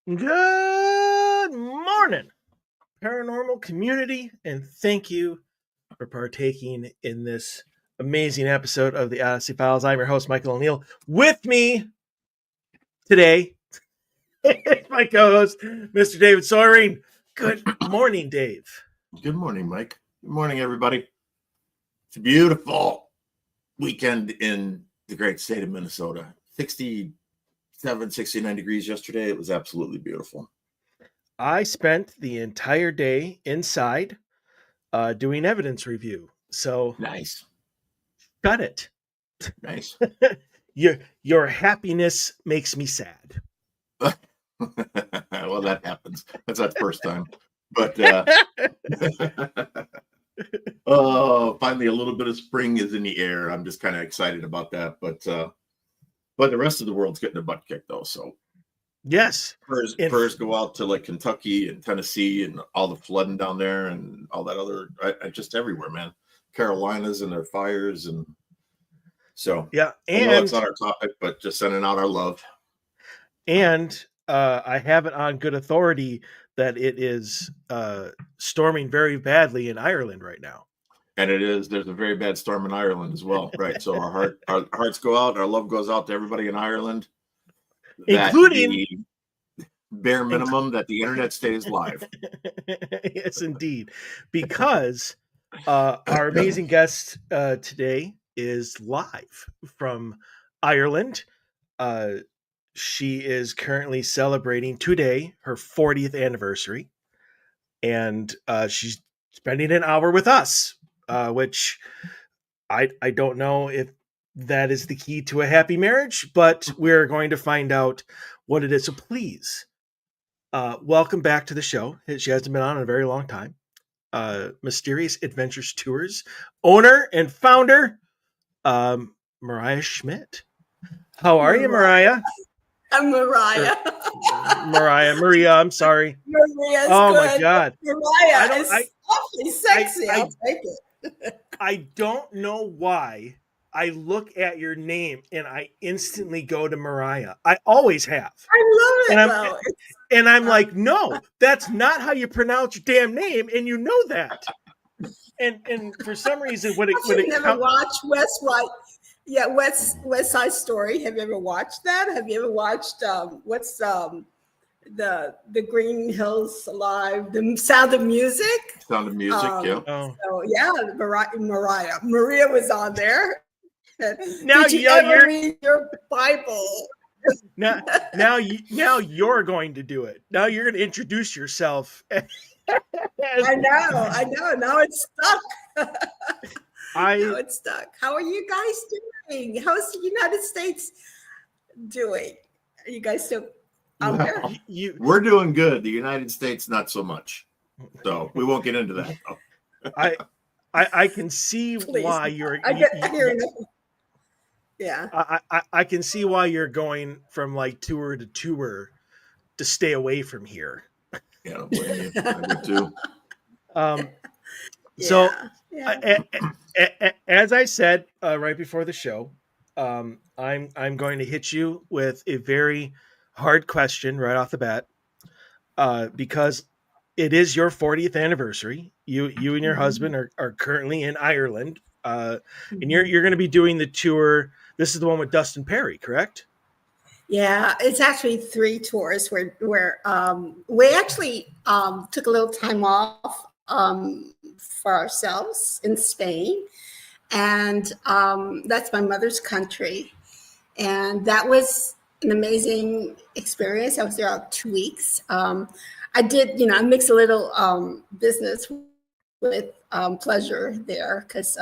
Good morning, paranormal community, and thank you for partaking in this amazing episode of the Odyssey Files. I'm your host, Michael O'Neill. With me today is my co-host, Mr. David Sawyering. Good morning, Dave. Good morning, Mike. Good morning, everybody. It's a beautiful weekend in the great state of Minnesota. 67, 69 degrees yesterday. It was absolutely beautiful. I spent the entire day inside doing evidence review. So Nice. got it. Nice. Your happiness makes me sad. Well, that happens. That's not the first time. But finally a little bit of spring is in the air. I'm just kind of excited about that. But the rest of the world's getting a butt kicked though. So yes, prayers go out to like Kentucky and Tennessee and all the flooding down there and all that other just everywhere, man. Carolinas and their fires, and so yeah. And I know it's not our topic, but just sending out our love. And I have it on good authority that it is storming very badly in Ireland right now. And it is. There's a very bad storm in Ireland as well, right? So our hearts go out. Our love goes out to everybody in Ireland, including the bare minimum that the internet stays live. Yes, indeed, because our amazing guest today is live from Ireland. She is currently celebrating today her 40th anniversary, and she's spending an hour with us, which I don't know if that is the key to a happy marriage, but we're going to find out what it is. So please, welcome back to the show. She hasn't been on in a very long time. Mysterious Adventures Tours owner and founder, Maria Schmidt. How are you, Maria? I'm Maria. Maria, I'm sorry. Maria's oh good. My God. Maria is awfully sexy. I'll take it. I don't know why I look at your name and I instantly go to Maria. I always have. I love it. And I'm like, no, that's not how you pronounce your damn name, and you know that. And for some reason, when it never watched West Side Story. Have you ever watched that? Have you ever watched what's the Green Hills Alive? The Sound of Music. Sound of Music, yeah. So yeah, Maria was on there. Now Did you ever read your Bible? Now you're going to do it. Now you're going to introduce yourself. I know. Now it's stuck. Now it's stuck. How are you guys doing? How's the United States doing? Are you guys still out there? We're doing good. The United States, not so much. So we won't get into that. I can see why you're. Yeah. I can see why you're going from like tour to tour to stay away from here. Yeah, I do too. So, as I said right before the show, I'm going to hit you with a very hard question right off the bat, because it is your 40th anniversary. You and your husband are currently in Ireland, and you're going to be doing the tour. This is the one with Dustin Perry, correct? Yeah, it's actually 3 tours where we actually took a little time off for ourselves in Spain, and that's my mother's country, and that was an amazing experience. I was there about 2 weeks. I did, I mix a little business with pleasure there, because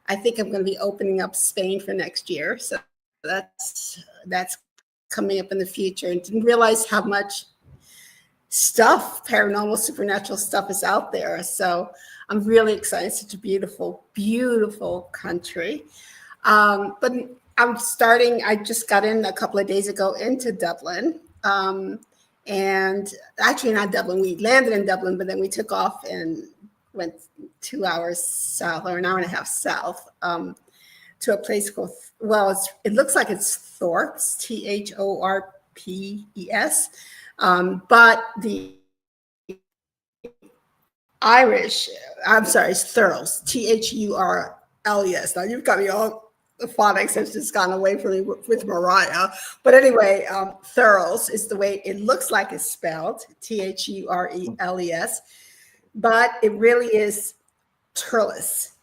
I think I'm going to be opening up Spain for next year. So that's coming up in the future, and didn't realize how much stuff, paranormal, supernatural stuff is out there. So I'm really excited. It's such a beautiful, beautiful country. But I just got in a couple of days ago into Dublin. And actually not Dublin, we landed in Dublin, but then we took off and went 2 hours south, or an hour and a half south, to a place called, it looks like it's Thorpe's, Thorpe, But the Irish, I'm sorry, it's Thurles, Thurles. Now you've got me all, the phonics has just gone away from me with Mariah. But anyway, Thurles is the way it looks like it's spelled, Thureles, but it really is Turles,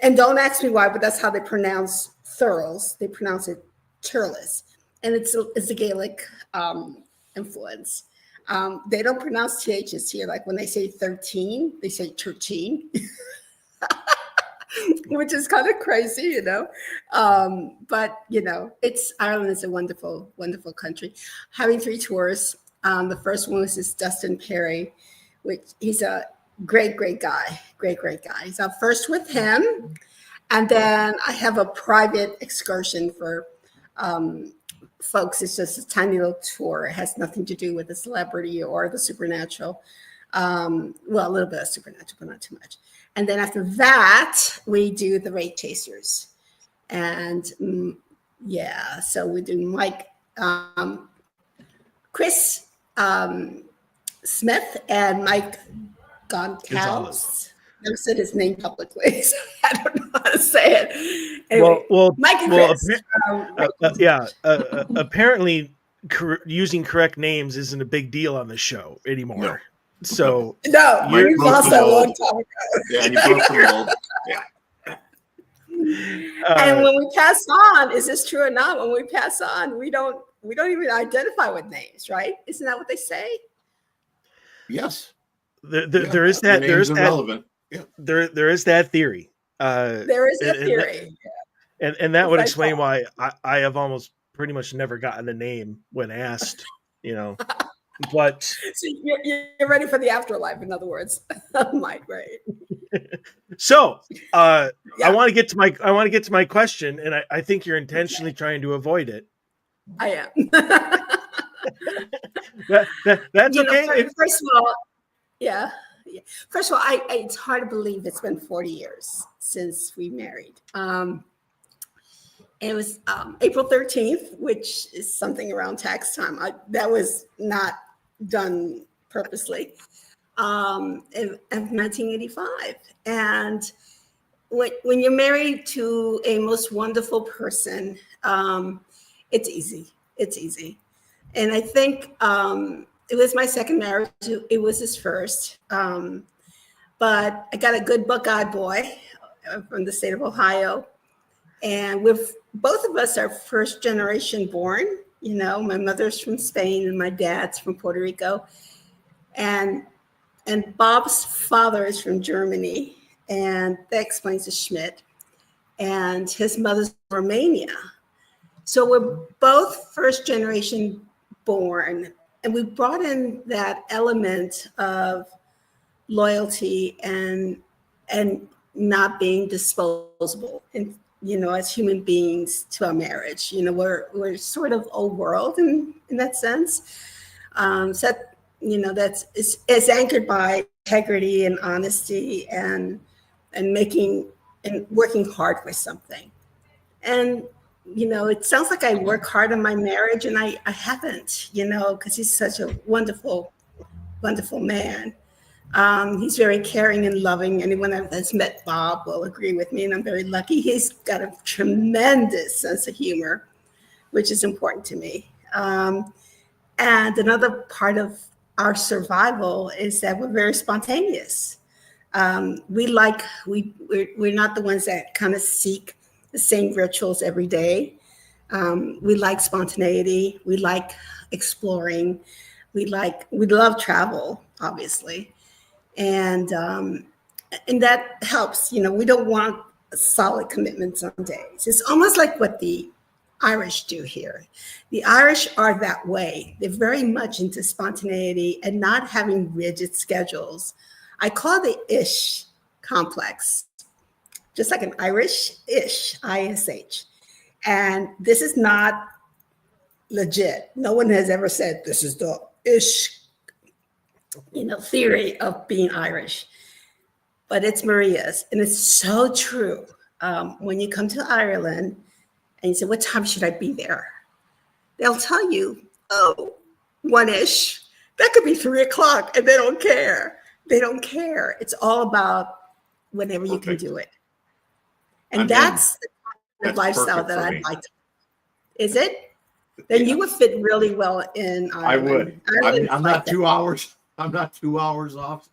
and don't ask me why, but that's how they pronounce Thurles. They pronounce it Turles, and it's a Gaelic influence. They don't pronounce THs here. Like when they say 13, they say 13, which is kind of crazy, you know. But, you know, Ireland is a wonderful, wonderful country. Having 3 tours. The first one was this Dustin Perry, which he's a great guy. Great guy. So first with him. And then I have a private excursion for folks. It's just a tiny little tour. It has nothing to do with the celebrity or the supernatural. Well, a little bit of supernatural, but not too much. And then after that, we do the Rate Chasers. And yeah, so we do Mike, Chris Smith and Mike Goncalves. Never said his name publicly, so I don't know how to say it. Anyway, Mike and Chris. Apparently, using correct names isn't a big deal on the show anymore. No. So you lost that a long time ago. Yeah, and you broke the mold. Yeah. And when we pass on, is this true or not? When we pass on, we don't even identify with names, right? Isn't that what they say? Yes. There is that. There is that. Yeah. There is that theory. There is a theory. And that would explain why I have almost pretty much never gotten a name when asked, you know. But so you're ready for the afterlife, in other words. Mike, right? So I want to get to my question, and I think you're intentionally trying to avoid it. I am. That's okay. First of all, yeah. First of all, it's hard to believe it's been 40 years since we married. It was April 13th, which is something around tax time. That was not done purposely. In 1985. And when you're married to a most wonderful person, it's easy. It's easy. And I think it was my second marriage. It was his first. But I got a good Buckeye boy from the state of Ohio. And both of us are first generation born. You know, my mother's from Spain and my dad's from Puerto Rico. And Bob's father is from Germany, and that explains the Schmidt. And his mother's from Romania. So we're both first generation born, and we brought in that element of loyalty and not being disposable, and you know, as human beings to our marriage. You know, we're sort of old world in that sense. So you know, it's anchored by integrity and honesty and making and working hard for something. And you know, it sounds like I work hard on my marriage, and I haven't, you know, because he's such a wonderful, wonderful man. He's very caring and loving. Anyone that has met Bob will agree with me, and I'm very lucky. He's got a tremendous sense of humor, which is important to me. And another part of our survival is that we're very spontaneous. We're not the ones that kind of seek the same rituals every day. We like spontaneity. We like exploring. We love travel, obviously. And that helps. You know, we don't want solid commitments on days. It's almost like what the Irish do here. The Irish are that way. They're very much into spontaneity and not having rigid schedules. I call the ish complex, just like an Irish-ish, ISH. And this is not legit. No one has ever said this is the ish, you know, theory of being Irish. But it's Maria's, and it's so true. When you come to Ireland, and you say, what time should I be there? they'll tell you, oh, 1-ish. That could be 3 o'clock, and they don't care. They don't care. It's all about whenever you can Perfect. do it. I'm in. And that's the kind of That's lifestyle perfect that for I'd me. like to. Is it? Then Yeah, you would fit really well in I would. Ireland. Ireland's I'm like not that. 2 hours. I'm not 2 hours off.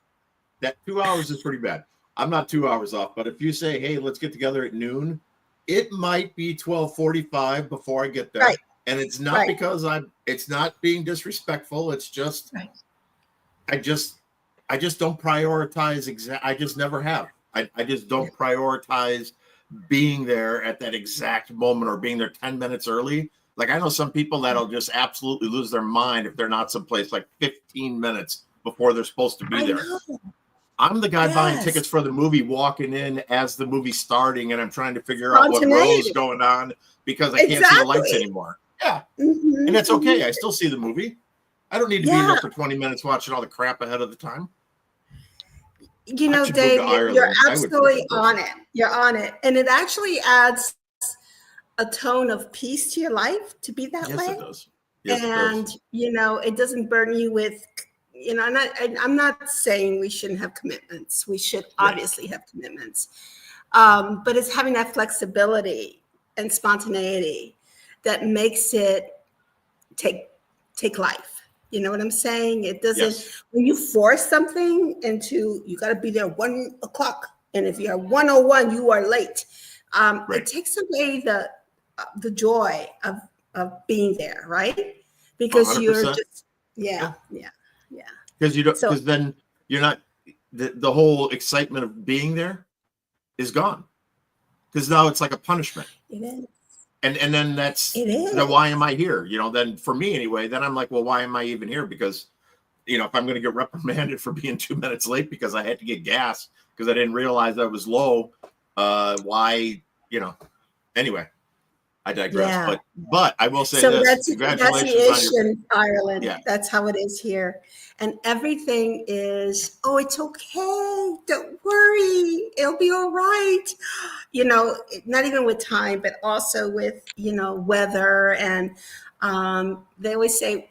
That 2 hours is pretty bad. I'm not 2 hours off. But if you say, hey, let's get together at noon, it might be 12:45 before I get there. Right. And it's not Right. because it's not being disrespectful. It's just Right. I just don't prioritize I just never have. I just don't prioritize being there at that exact moment or being there 10 minutes early. Like I know some people that'll just absolutely lose their mind if they're not someplace like 15 minutes before they're supposed to be I there. know. I'm the guy buying Yes. tickets for the movie, walking in as the movie's starting, and I'm trying to figure out what row is Spontaneity. going on because I can't see the lights Exactly. anymore. Yeah, Mhm, and that's mhm. okay. I still see the movie. I don't need to be in Yeah. there for 20 minutes watching all the crap ahead of the time. You I know, should move Dave, to you're Ireland. I would fit absolutely that on person. it. You're on it. And it actually adds a tone of peace to your life to be that Yes, way. it does. Yes, it And, does. you know, it doesn't burden you with, you know, I'm not saying we shouldn't have commitments. We should Right. obviously have commitments. But it's having that flexibility and spontaneity that makes it take life. You know what I'm saying? It doesn't, Yes. when you force something into, you got to be there 1 o'clock. And if you're 1:01, you are late. Right. It takes away the joy of being there, right? Because you're 100%. just, yeah. Because you don't. So Because then you're not. The whole excitement of being there is gone. Because now it's like a punishment. it is. And then that's It is. then why am I here? You know, then for me anyway, then I'm like, well, why am I even here? Because, you know, if I'm going to get reprimanded for being 2 minutes late because I had to get gas because I didn't realize I was low, why, you know, anyway, I digress. Yeah. But I will say So this: that's the congratulations on issue your. in Ireland. Yeah. That's how it is here. And everything is, oh, it's okay. Don't worry. It'll be all right. You know, not even with time, but also with, you know, weather. And they always say,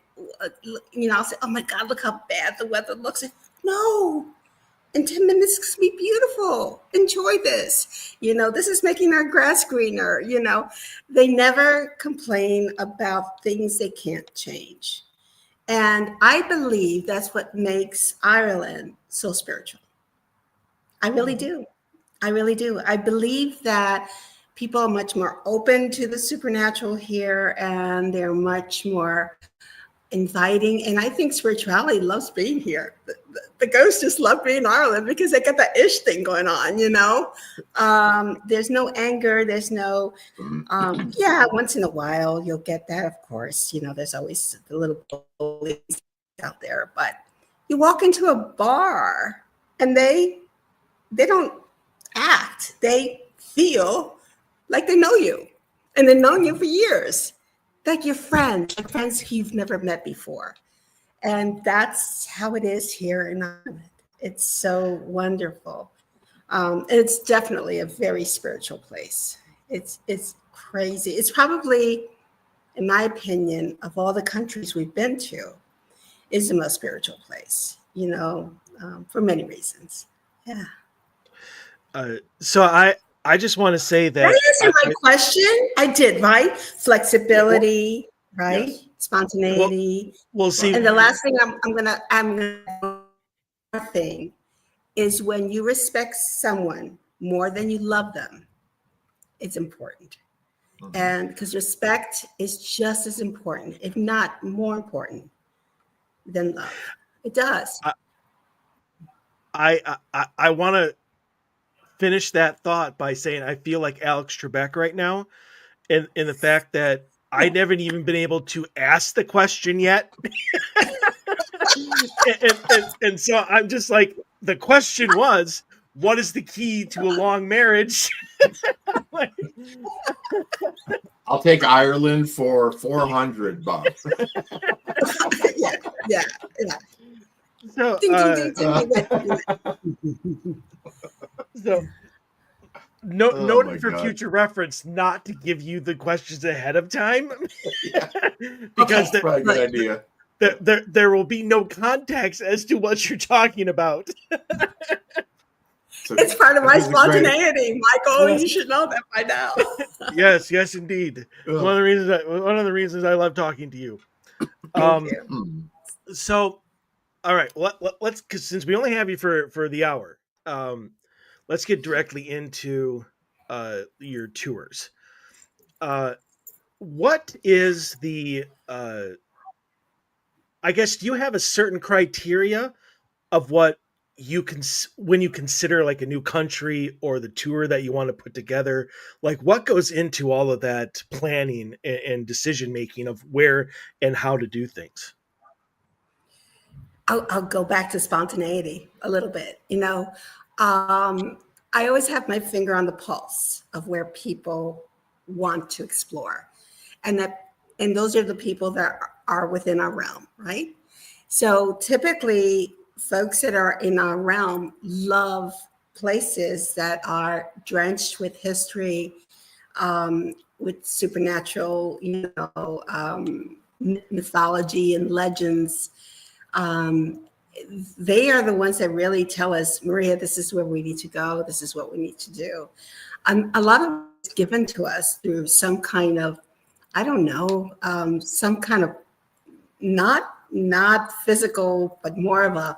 you know, I'll say, oh my God, look how bad the weather looks. No, in 10 minutes, it's going to be beautiful. Enjoy this. You know, this is making our grass greener. You know, they never complain about things they can't change. And I believe that's what makes Ireland so spiritual. I really do. I really do. I believe that people are much more open to the supernatural here and they're much more inviting. And I think spirituality loves being here. The ghosts just love being in Ireland because they got that ish thing going on, you know? There's no anger. There's no, yeah, once in a while you'll get that, of course. You know, there's always the little bullies out there. But you walk into a bar and they don't act. They feel like they know you. And they've known you for years. Like your friends, like friends who you've never met before. And that's how it is here in Ireland. It's so wonderful. It's definitely a very spiritual place. It's crazy. It's probably, in my opinion, of all the countries we've been to, is the most spiritual place, you know, for many reasons. Yeah. So I just want to say Did I that answer my question? I did, right? Flexibility, right? Yes. Spontaneity. we'll see. And the last thing I'm gonna thing is when you respect someone more than you love them, it's important. Mhm. And because respect is just as important, if not more important than love. It does. I want to finish that thought by saying I feel like Alex Trebek right now, in the fact that I never even been able to ask the question yet, and so I'm just like, the question was, what is the key to a long marriage? Like, I'll take Ireland for $400. Yeah. so Ding, ding, ding, ding, ding. so Oh my Noted for God. future reference, not to give you the questions ahead of time, Yeah. because That's probably a good idea. there will be no context as to what you're talking about. So It's part of my this is great. spontaneity, Michael. Yes. You should know that by now. Yes, indeed. Oh. One of the reasons I love talking to you. Thank you. So, all right, let's, because since we only have you for the hour, let's get directly into your tours. What is the I guess, do you have a certain criteria of what you can, when you consider like a new country or the tour that you want to put together, like what goes into all of that planning and decision making of where and how to do things? I'll go back to spontaneity a little bit. I always have my finger on the pulse of where people want to explore, and those are the people that are within our realm, right? So typically, folks that are in our realm love places that are drenched with history, with supernatural, mythology and legends. um, they are the ones that really tell us, Maria, this is where we need to go. This is what we need to do. A lot of it's given to us through some kind of, I don't know, some kind of not physical, but more of a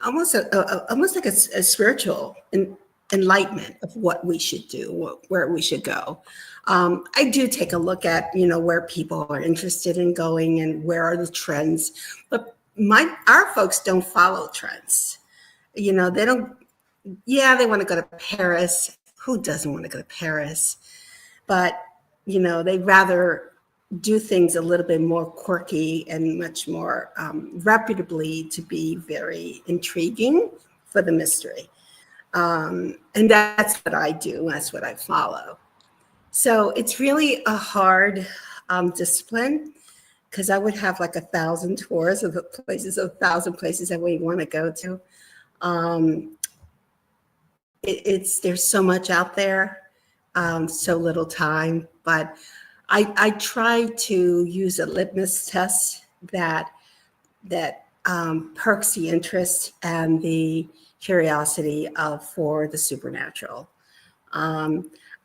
almost like a spiritual enlightenment of what we should do, where we should go. I do take a look at, where people are interested in going and where are the trends, but our folks don't follow trends. They don't, yeah, they want to go to Paris. Who doesn't want to go to Paris? But, they'd rather do things a little bit more quirky and much more reputably to be very intriguing for the mystery. And that's what I do. That's what I follow. So it's really a hard discipline, because I would have like 1,000 tours of places, 1,000 places that we want to go to. There's so much out there, so little time, but I try to use a litmus test that perks the interest and the curiosity for the supernatural.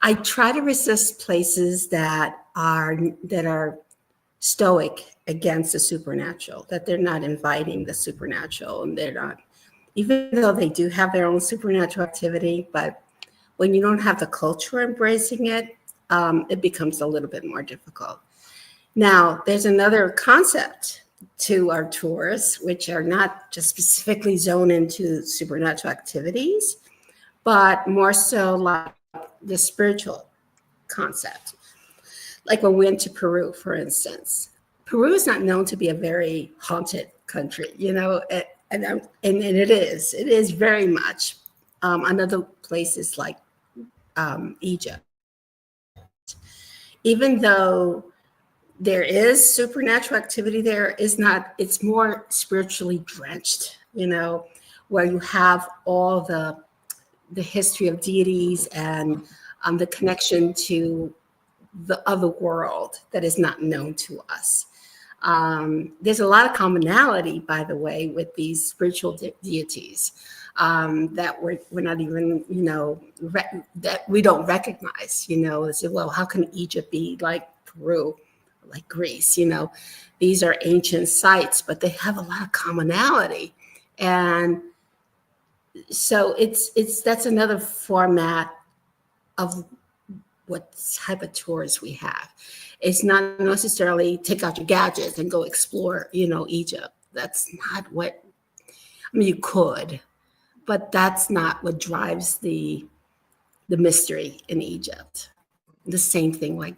I try to resist places that are stoic against the supernatural, that they're not inviting the supernatural, and they're not, even though they do have their own supernatural activity, but when you don't have the culture embracing it, it becomes a little bit more difficult. Now, there's another concept to our tours, which are not just specifically zoned into supernatural activities, but more so like the spiritual concept. Like when we went to Peru, for instance. Peru is not known to be a very haunted country, and it is. It is very much. Another place is like Egypt. Even though there is supernatural activity, there is not, it's more spiritually drenched, where you have all the history of deities and the connection to the other world that is not known to us. There's a lot of commonality, by the way, with these spiritual deities that we're not even, that we don't recognize. They say, well, how can Egypt be like Peru, like Greece? These are ancient sites, but they have a lot of commonality, and so that's another format of what type of tours we have. It's not necessarily take out your gadgets and go explore, Egypt. That's not what, you could, but that's not what drives the mystery in Egypt. The same thing like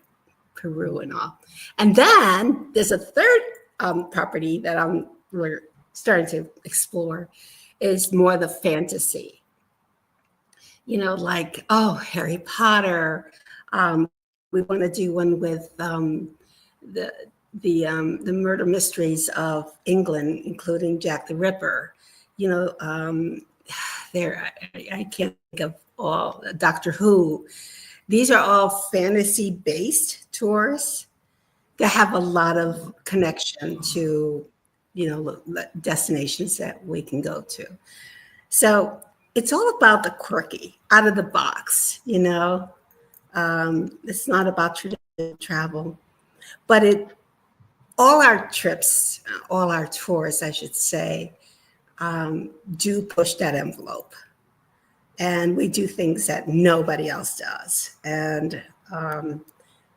Peru and all. And then there's a third property that we're starting to explore, is more the fantasy. Like, Harry Potter. We want to do one with the murder mysteries of England, including Jack the Ripper. I can't think of all. Doctor Who. These are all fantasy-based tours that have a lot of connection to, destinations that we can go to. So it's all about the quirky, out of the box, It's not about traditional travel, but all our trips, all our tours, I should say, do push that envelope. And we do things that nobody else does. And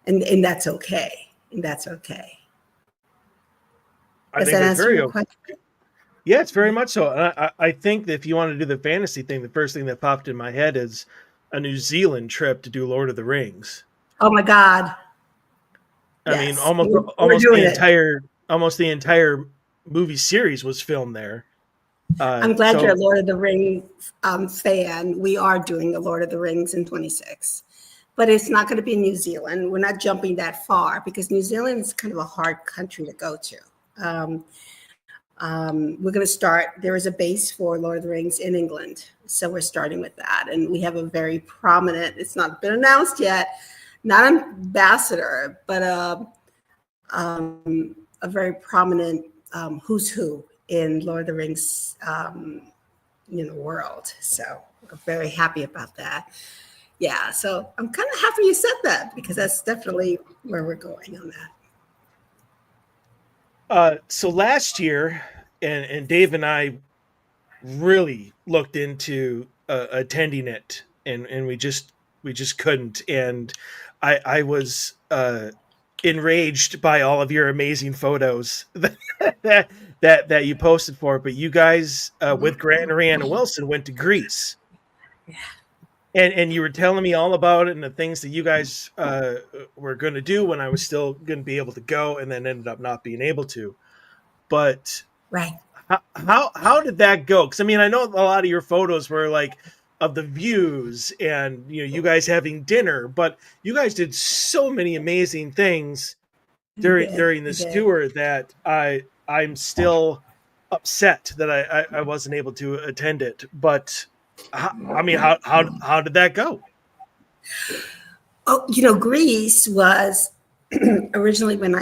that's okay. And that's okay. I Does think that that's answer very your okay. question? Yeah, it's very much so. And I think that if you want to do the fantasy thing, the first thing that popped in my head is a New Zealand trip to do Lord of the Rings. Oh my God. I mean, Yes. We're almost doing it. the entire movie series was filmed there. I'm glad you're a So Lord of the Rings fan. We are doing the Lord of the Rings in 26, but it's not going to be in New Zealand. We're not jumping that far because New Zealand is kind of a hard country to go to. We're going to start. There is a base for Lord of the Rings in England, so we're starting with that, and we have a very prominent. It's not been announced yet, not an ambassador, but a very prominent who's who in Lord of the Rings, world. So we're very happy about that. Yeah, so I'm kind of happy you said that because that's definitely where we're going on that. so last year, and Dave and I really looked into attending it, and we just couldn't. And I was enraged by all of your amazing photos that you posted for it. But you guys with Grant and Rihanna Wilson went to Greece. Yeah. And you were telling me all about it and the things that you guys were going to do when I was still going to be able to go, and then ended up not being able to. But Right. how did that go? Because I mean, I know a lot of your photos were like of the views and you guys having dinner, but you guys did so many amazing things during We this did. tour that I'm still upset that I wasn't able to attend it. But I mean, how did that go? Oh, Greece was originally when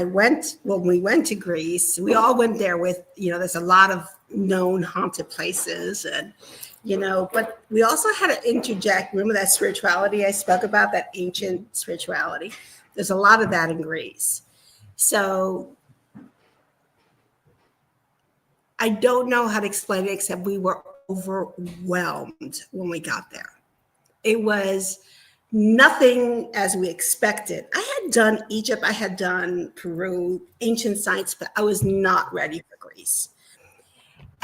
we went to Greece, we all went there with, there's a lot of known haunted places and, but we also had to interject. Remember that spirituality I spoke about, that ancient spirituality? There's a lot of that in Greece. So I don't know how to explain it except we were overwhelmed when we got there. It was nothing as we expected. I had done Egypt, I had done Peru, ancient sites, but I was not ready for Greece.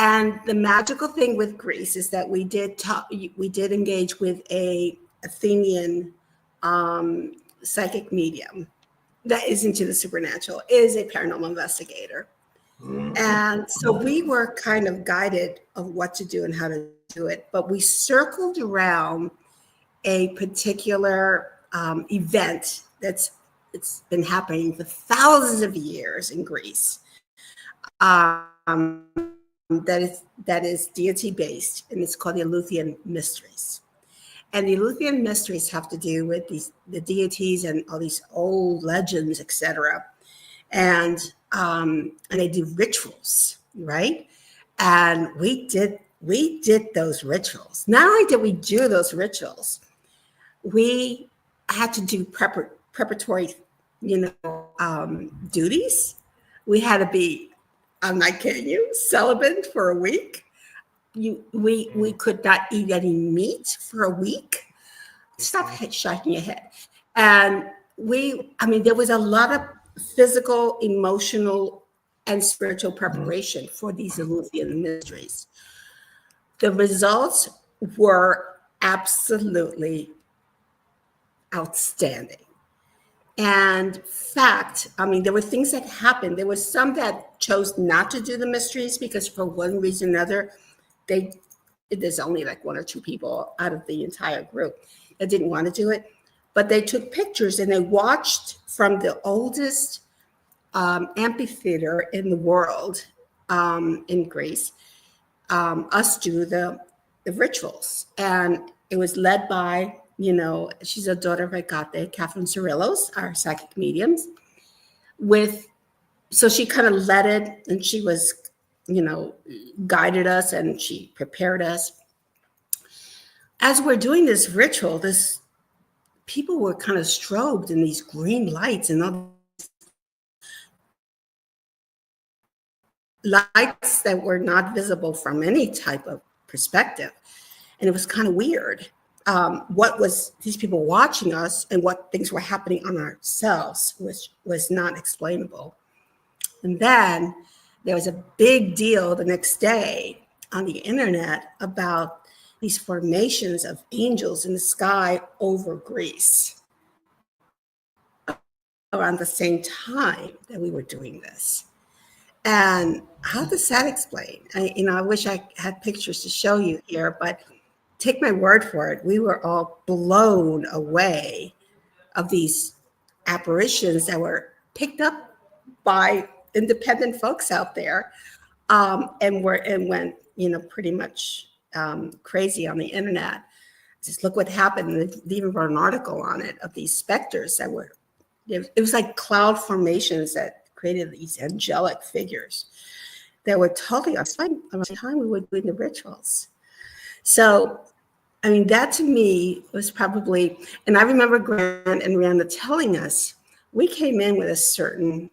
And the magical thing with Greece is that we did engage with a Athenian psychic medium that is into the supernatural, is a paranormal investigator. And so we were kind of guided of what to do and how to do it, but we circled around a particular event it's been happening for thousands of years in Greece. That is deity based, and it's called the Eleuthian Mysteries. And the Eleuthian Mysteries have to do with the deities and all these old legends, etc. And they do rituals, right? And we did those rituals. Not only did we do those rituals, we had to do preparatory, duties. We had to be, I'm not kidding you, celibate for a week. We could not eat any meat for a week. Stop shaking your head. And there was a lot of physical, emotional, and spiritual preparation for these Eleuthian mysteries. The results were absolutely outstanding. And fact, there were things that happened. There were some that chose not to do the mysteries because for one reason or another, there's only like one or two people out of the entire group that didn't want to do it. But they took pictures and they watched from the oldest amphitheater in the world in Greece, us do the the rituals. And it was led by, she's a daughter of Agate, Catherine Cirillos, our psychic mediums. So she kind of led it, and she was, guided us, and she prepared us. As we're doing this ritual, people were kind of strobed in these green lights and all lights that were not visible from any type of perspective. And it was kind of weird. What was these people watching us and what things were happening on ourselves was not explainable. And then there was a big deal the next day on the internet about these formations of angels in the sky over Greece around the same time that we were doing this. And how does that explain? I wish I had pictures to show you here, but take my word for it, we were all blown away of these apparitions that were picked up by independent folks out there, and went, pretty much crazy on the internet. Just look what happened. They even wrote an article on it of these specters that were, it was like cloud formations that created these angelic figures that were totally on the time we were doing the rituals. So, that to me was probably, and I remember Grant and Rihanna telling us, we came in with a certain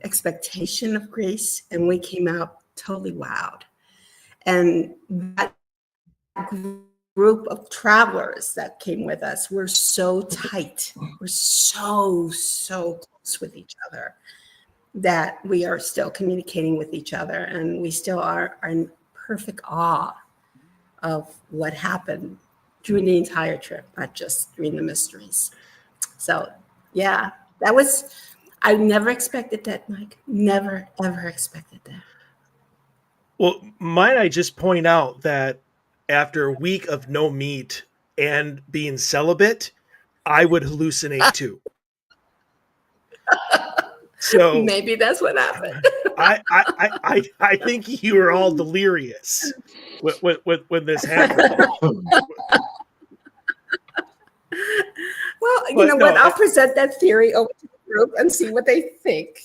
expectation of Greece, and we came out totally wowed. And that group of travelers that came with us were so tight. We're so close with each other that we are still communicating with each other, and we still are in perfect awe of what happened during the entire trip, not just during the mysteries. So yeah, I never expected that, Mike. Never, ever expected that. Well, might I just point out that after a week of no meat and being celibate, I would hallucinate too. So maybe that's what happened. I think you were all delirious when this happened. Well, you know what? I'll present that theory over to the group and see what they think.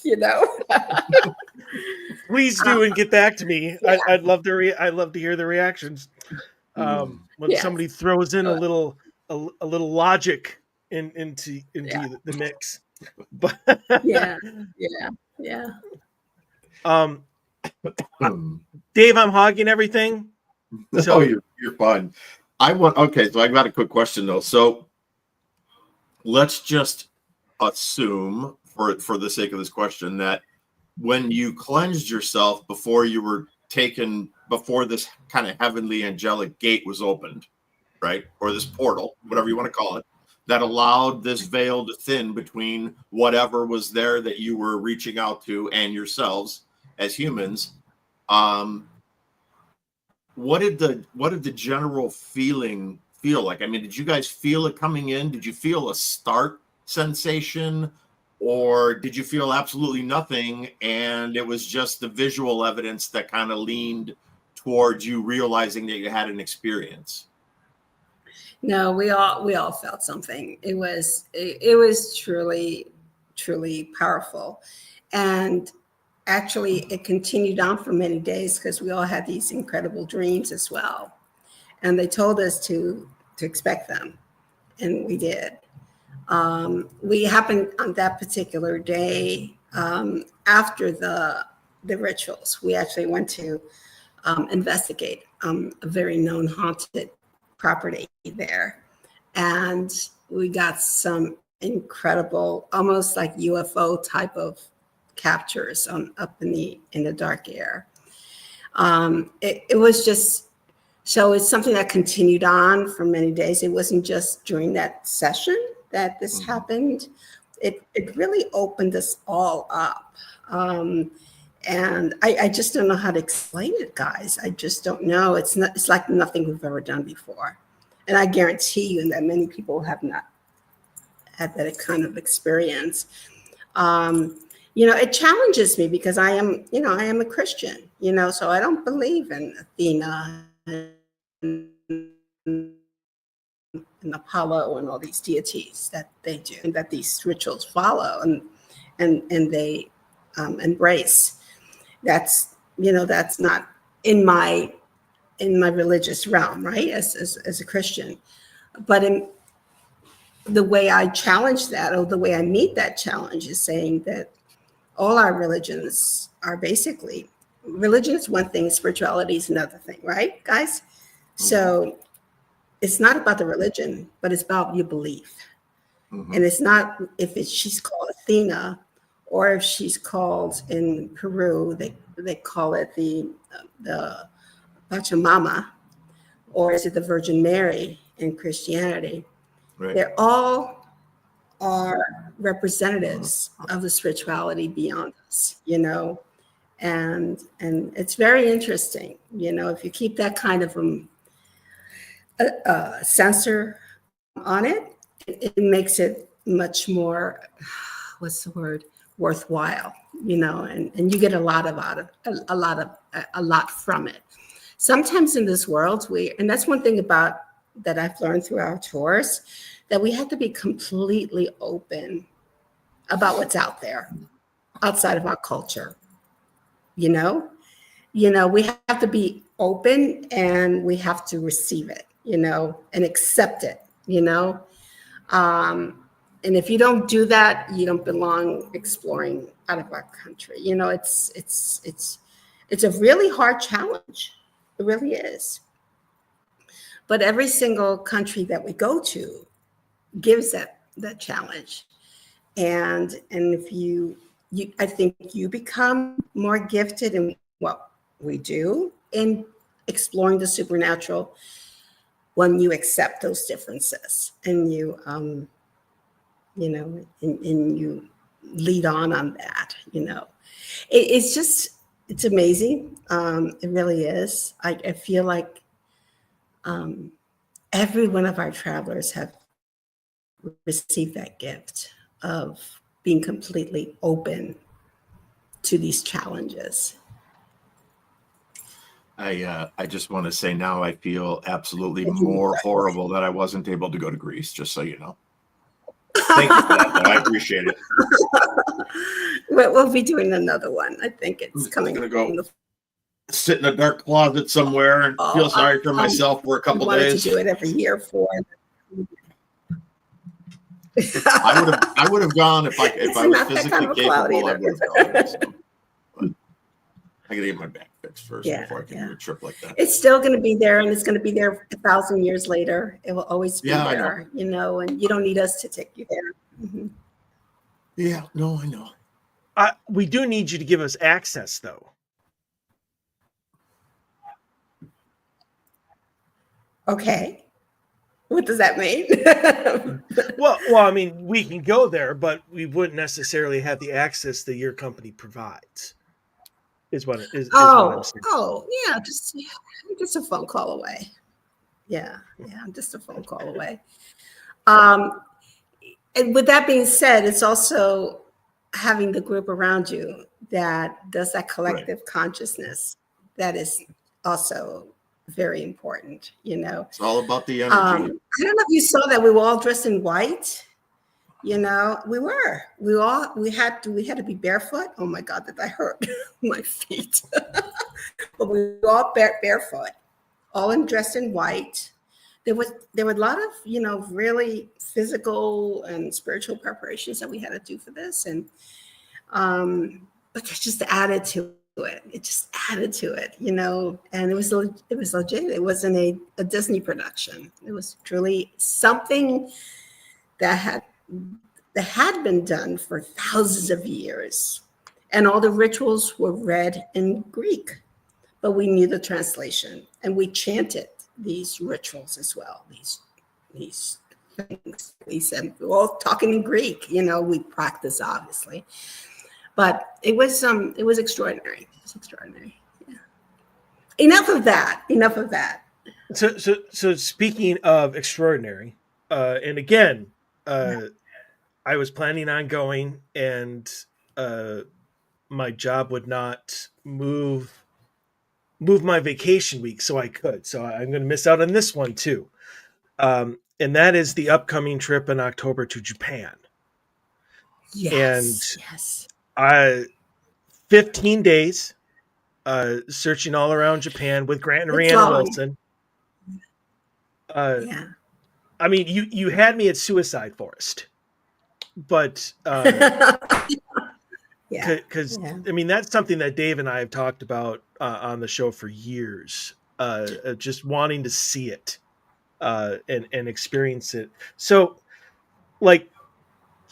Please do, and get back to me. Yeah. I'd love to hear the reactions when somebody throws in a little logic into the mix. But yeah. Dave, I'm hogging everything. So you're fine. So I got a quick question though. So let's just assume, for the sake of this question, that when you cleansed yourself before you were taken, before this kind of heavenly angelic gate was opened, right? Or this portal, whatever you want to call it, that allowed this veil to thin between whatever was there that you were reaching out to and yourselves as humans. What did the general feeling feel like? Did you guys feel it coming in? Did you feel a start sensation, or did you feel absolutely nothing and it was just the visual evidence that kind of leaned towards you realizing that you had an experience? No, we all felt something. It was truly powerful. And actually it continued on for many days because we all had these incredible dreams as well. And they told us to expect them, and we did. We happened on that particular day, after the rituals, we actually went to investigate a very known haunted property there. And we got some incredible, almost like UFO type of captures up in the dark air. It was just, so it's something that continued on for many days. It wasn't just during that session that this happened. It really opened us all up. And I just don't know how to explain it, guys. I just don't know. It's like nothing we've ever done before. And I guarantee you that many people have not had that kind of experience. It challenges me because I am a Christian, so I don't believe in Athena and Apollo and all these deities that they do and that these rituals follow and they embrace. That's that's not in my religious realm, right? As a Christian, but in the way I challenge that, or the way I meet that challenge, is saying that all our religions are basically, religion is one thing, spirituality is another thing, right, guys? So it's not about the religion, but it's about your belief. And it's not if she's called Athena, or if she's called in Peru, they call it the Pachamama, or is it the Virgin Mary in Christianity? Right. They're all are representatives of the spirituality beyond us, and it's very interesting, if you keep that kind of censor on it, it makes it much more, what's the word, worthwhile, and you get a lot from it. Sometimes in this world, and that's one thing about that I've learned through our tours, that we have to be completely open about what's out there, outside of our culture. We have to be open, and we have to receive it, and accept it, and if you don't do that, you don't belong exploring out of our country. It's a really hard challenge. It really is. But every single country that we go to gives that challenge. And if you I think you become more gifted in what we do in exploring the supernatural when you accept those differences, and you and you lead on that. It's amazing. It really is. I feel like every one of our travelers have received that gift of being completely open to these challenges. I just want to say now I feel absolutely more horrible that I wasn't able to go to Greece, just so you know. Thank you for that, though. I appreciate it. We'll be doing another one. I think it's coming. I'm going to go sit in a dark closet somewhere and feel sorry for myself for a couple days. I wanted to do it every year for. I would have gone if I was physically capable. I would have gone. So. But I got to get my back fixed first before I can do a trip like that. It's still going to be there, and it's going to be there 1,000 years later. It will always be there, and you don't need us to take you there. Mm-hmm. Yeah, no, I know. We do need you to give us access, though. Okay. What does that mean? well, I mean, we can go there, but we wouldn't necessarily have the access that your company provides. Is what I'm saying. Oh, yeah, just a phone call away. Yeah, just a phone call away. And with that being said, it's also having the group around you that does that collective consciousness that is also very important. It's all about the energy. I don't know if you saw that we were all dressed in white. We had to be barefoot. Oh my God, did that hurt my feet? But we were all barefoot, all dressed in white. There were a lot of really physical and spiritual preparations that we had to do for this, and but that just added to it. It just added to it, and it was legit. It wasn't a Disney production. It was truly something that had been done for thousands of years, and all the rituals were read in Greek, but we knew the translation, and we chanted these rituals as well. These things we said, we're all talking in Greek. We practice obviously, but it was extraordinary. It was extraordinary. Yeah. Enough of that. So speaking of extraordinary, and again, I was planning on going, and my job would not move move my vacation week so I could. So I'm going to miss out on this one too. And that is the upcoming trip in October to Japan. And Yes, yes. I 15 days searching all around Japan with Grant and It's Rhiannon long. Wilson. Yeah. I mean, you had me at Suicide Forest, but because Yeah. I mean that's something that Dave and I have talked about on the show for years, just wanting to see it and experience it. So, like,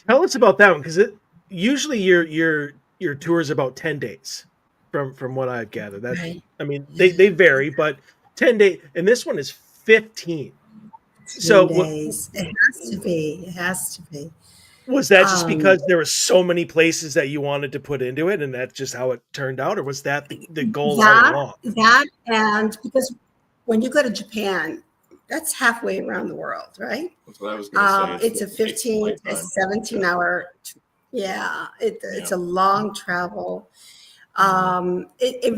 tell us about that one because it usually your tour is about 10 days, from what I've gathered. That Right. I mean they vary, but 10 days, and this one is 15. 10 So what days. It has to be. It has to be. was that? Just Um, because there were so many places that you wanted to put into it, and that's just how it turned out, or was that the goal all that, along? and because when you go to Japan, that's halfway around the world, right? That's what I was going to say. It's a It takes some 15 flight to time. 17 hour, yeah, it's Yeah. a long travel. It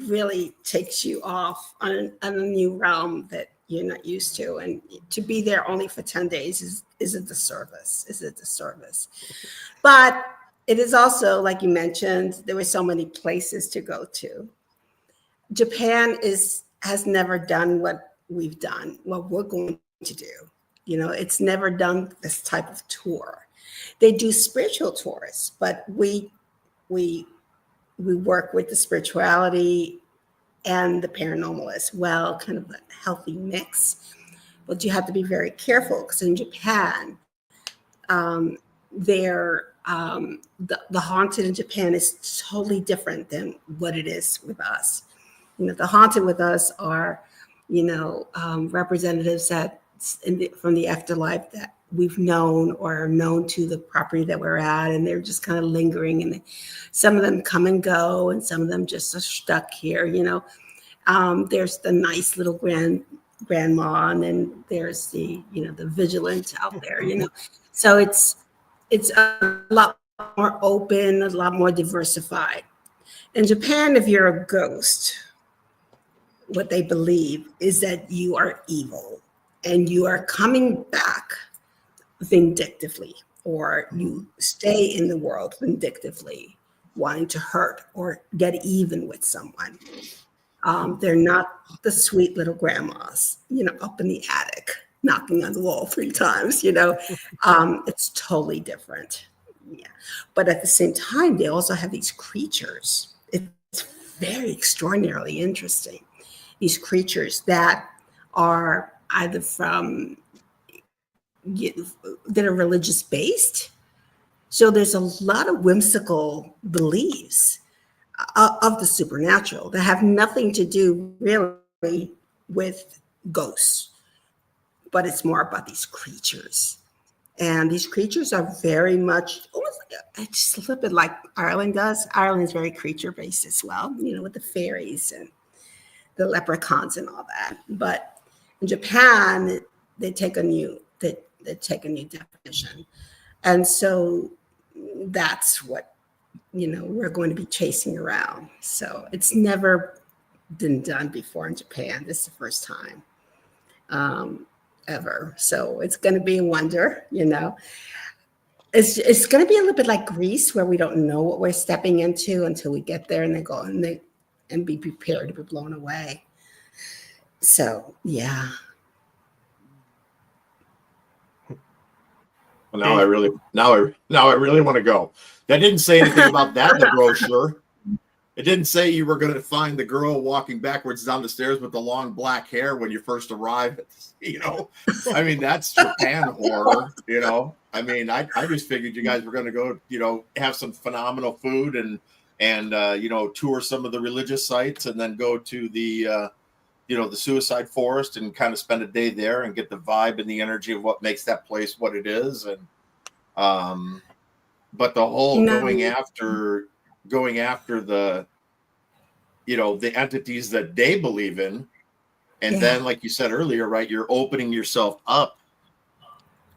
really takes you off on a new realm that you're not used to. And to be there only for 10 days is a disservice, But it is also, like you mentioned, there were so many places to go to. Japan has never done what we've done, what we're going to do. It's never done this type of tour. They do spiritual tours, but we work with the spirituality and the paranormal as well, kind of a healthy mix. But you have to be very careful because in Japan, the haunted in Japan is totally different than what it is with us. The haunted with us are, representatives from the afterlife that we've known or are known to the property that we're at, and they're just kind of lingering. And some of them come and go, and some of them just are stuck here. There's the nice little grandma, and then there's the vigilant out there. So it's a lot more open, a lot more diversified. In Japan, if you're a ghost, what they believe is that you are evil and you are coming back vindictively, or you stay in the world vindictively, wanting to hurt or get even with someone. They're not the sweet little grandmas, up in the attic, knocking on the wall 3 times, it's totally different. Yeah. But at the same time, they also have these creatures. It's very extraordinarily interesting. These creatures that are either that are religious based. So there's a lot of whimsical beliefs of the supernatural that have nothing to do really with ghosts, but it's more about these creatures. And these creatures are very much, it's a little bit like Ireland does. Ireland is very creature based as well, with the fairies and the leprechauns and all that. But in Japan, they take a new definition, and so that's what we're going to be chasing around. So it's never been done before in Japan. This is the first time ever. So it's going to be a wonder. It's going to be a little bit like Greece, where we don't know what we're stepping into until we get there, and then go and be prepared to be blown away. So yeah. Well, now I really want to go. That didn't say anything about that in the brochure. It didn't say you were going to find the girl walking backwards down the stairs with the long black hair when you first arrived. I mean, that's Japan horror. I mean, I just figured you guys were going to go, have some phenomenal food and tour some of the religious sites, and then go to the the suicide forest and kind of spend a day there and get the vibe and the energy of what makes that place what it is. And but the whole going after the the entities that they believe in, and then, like you said earlier, right, you're opening yourself up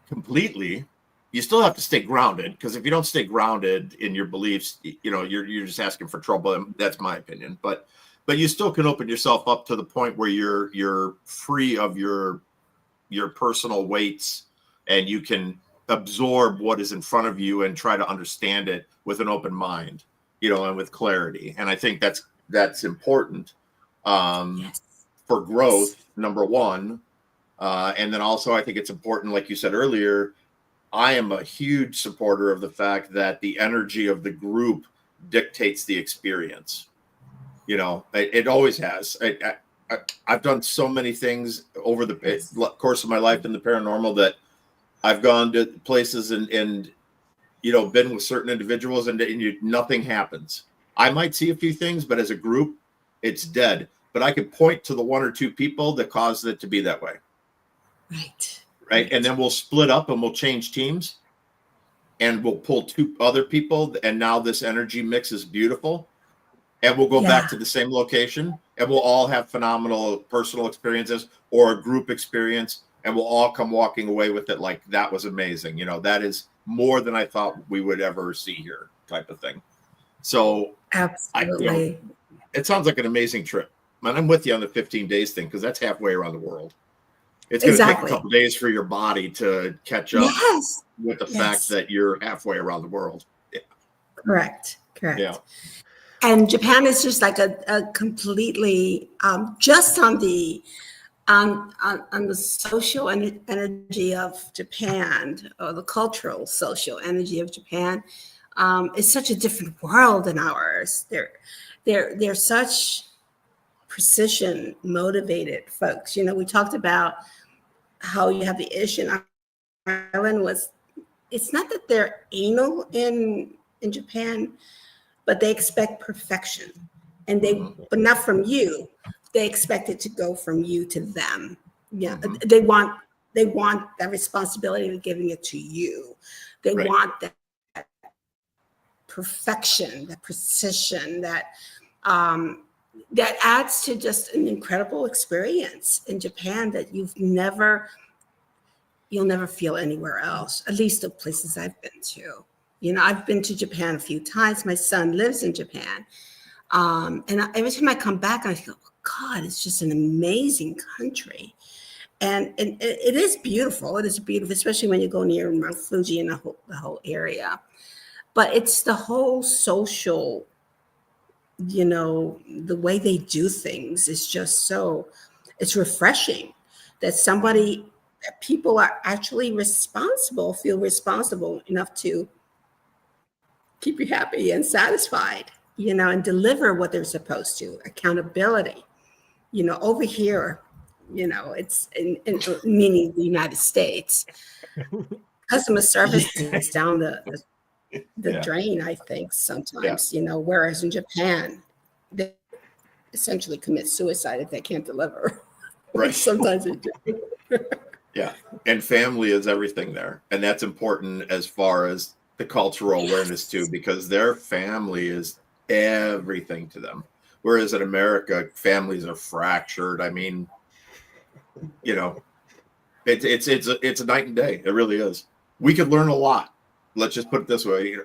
completely. You still have to stay grounded, because if you don't stay grounded in your beliefs, you're just asking for trouble. That's my opinion. But but you still can open yourself up to the point where you're free of your personal weights, and you can absorb what is in front of you and try to understand it with an open mind, and with clarity. And I think that's important for growth, number one. And then also, I think it's important, like you said earlier, I am a huge supporter of the fact that the energy of the group dictates the experience. It always has. I've done so many things over the course of my life in the paranormal that I've gone to places and been with certain individuals, and nothing happens. I might see a few things, but as a group, it's dead. But I could point to the one or two people that caused it to be that way. Right. And then we'll split up and we'll change teams, and we'll pull two other people. And now this energy mix is beautiful. And we'll go back to the same location, and we'll all have phenomenal personal experiences or a group experience. And we'll all come walking away with it like, that was amazing. That is more than I thought we would ever see here, type of thing. So absolutely, it sounds like an amazing trip. And I'm with you on the 15 days thing, because that's halfway around the world. It's going to take a couple days for your body to catch up with the fact that you're halfway around the world. Yeah. Correct. Yeah. And Japan is just like a completely just on the social energy of Japan, or the cultural social energy of Japan, is such a different world than ours. They're such precision motivated folks. We talked about how you have the issue in Ireland. It's not that they're anal in Japan, but they expect perfection, and but not from you. They expect it to go from you to them. Yeah, they want that responsibility of giving it to you. They want that perfection, that precision, that adds to just an incredible experience in Japan that you'll never feel anywhere else. At least the places I've been to. I've been to Japan a few times. My son lives in Japan. And every time I come back, I go, oh, God, it's just an amazing country. And it is beautiful. It is beautiful, especially when you go near Mount Fuji and the whole area. But it's the whole social, the way they do things is just it's refreshing that people are actually feel responsible enough to keep you happy and satisfied, and deliver what they're supposed to. Accountability, over here, it's in meaning the United States, customer service is down the drain, I think sometimes, whereas in Japan, they essentially commit suicide if they can't deliver. Right. Sometimes they do. Yeah. And family is everything there. And that's important as far as the cultural awareness too, because their family is everything to them. Whereas in America, families are fractured. I mean, it's a night and day. It really is. We could learn a lot. Let's just put it this way.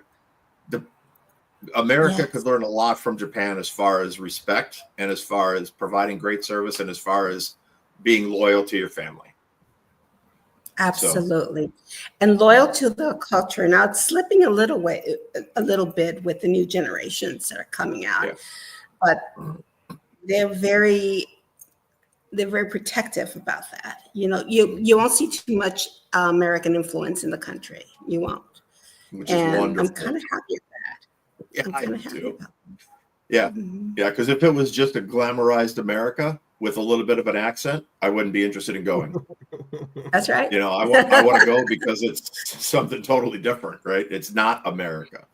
America could learn a lot from Japan as far as respect, and as far as providing great service, and as far as being loyal to your family. Absolutely. And loyal to the culture. Now it's slipping a little bit with the new generations that are coming out, but they're very protective about that. You won't see too much American influence in the country. You won't. Which is wonderful. I'm kind of happy with that. Yeah, I'm kind of happy about that. Yeah. Yeah. Because if it was just a glamorized America with a little bit of an accent, I wouldn't be interested in going. That's right. I want to go because it's something totally different, right? It's not America.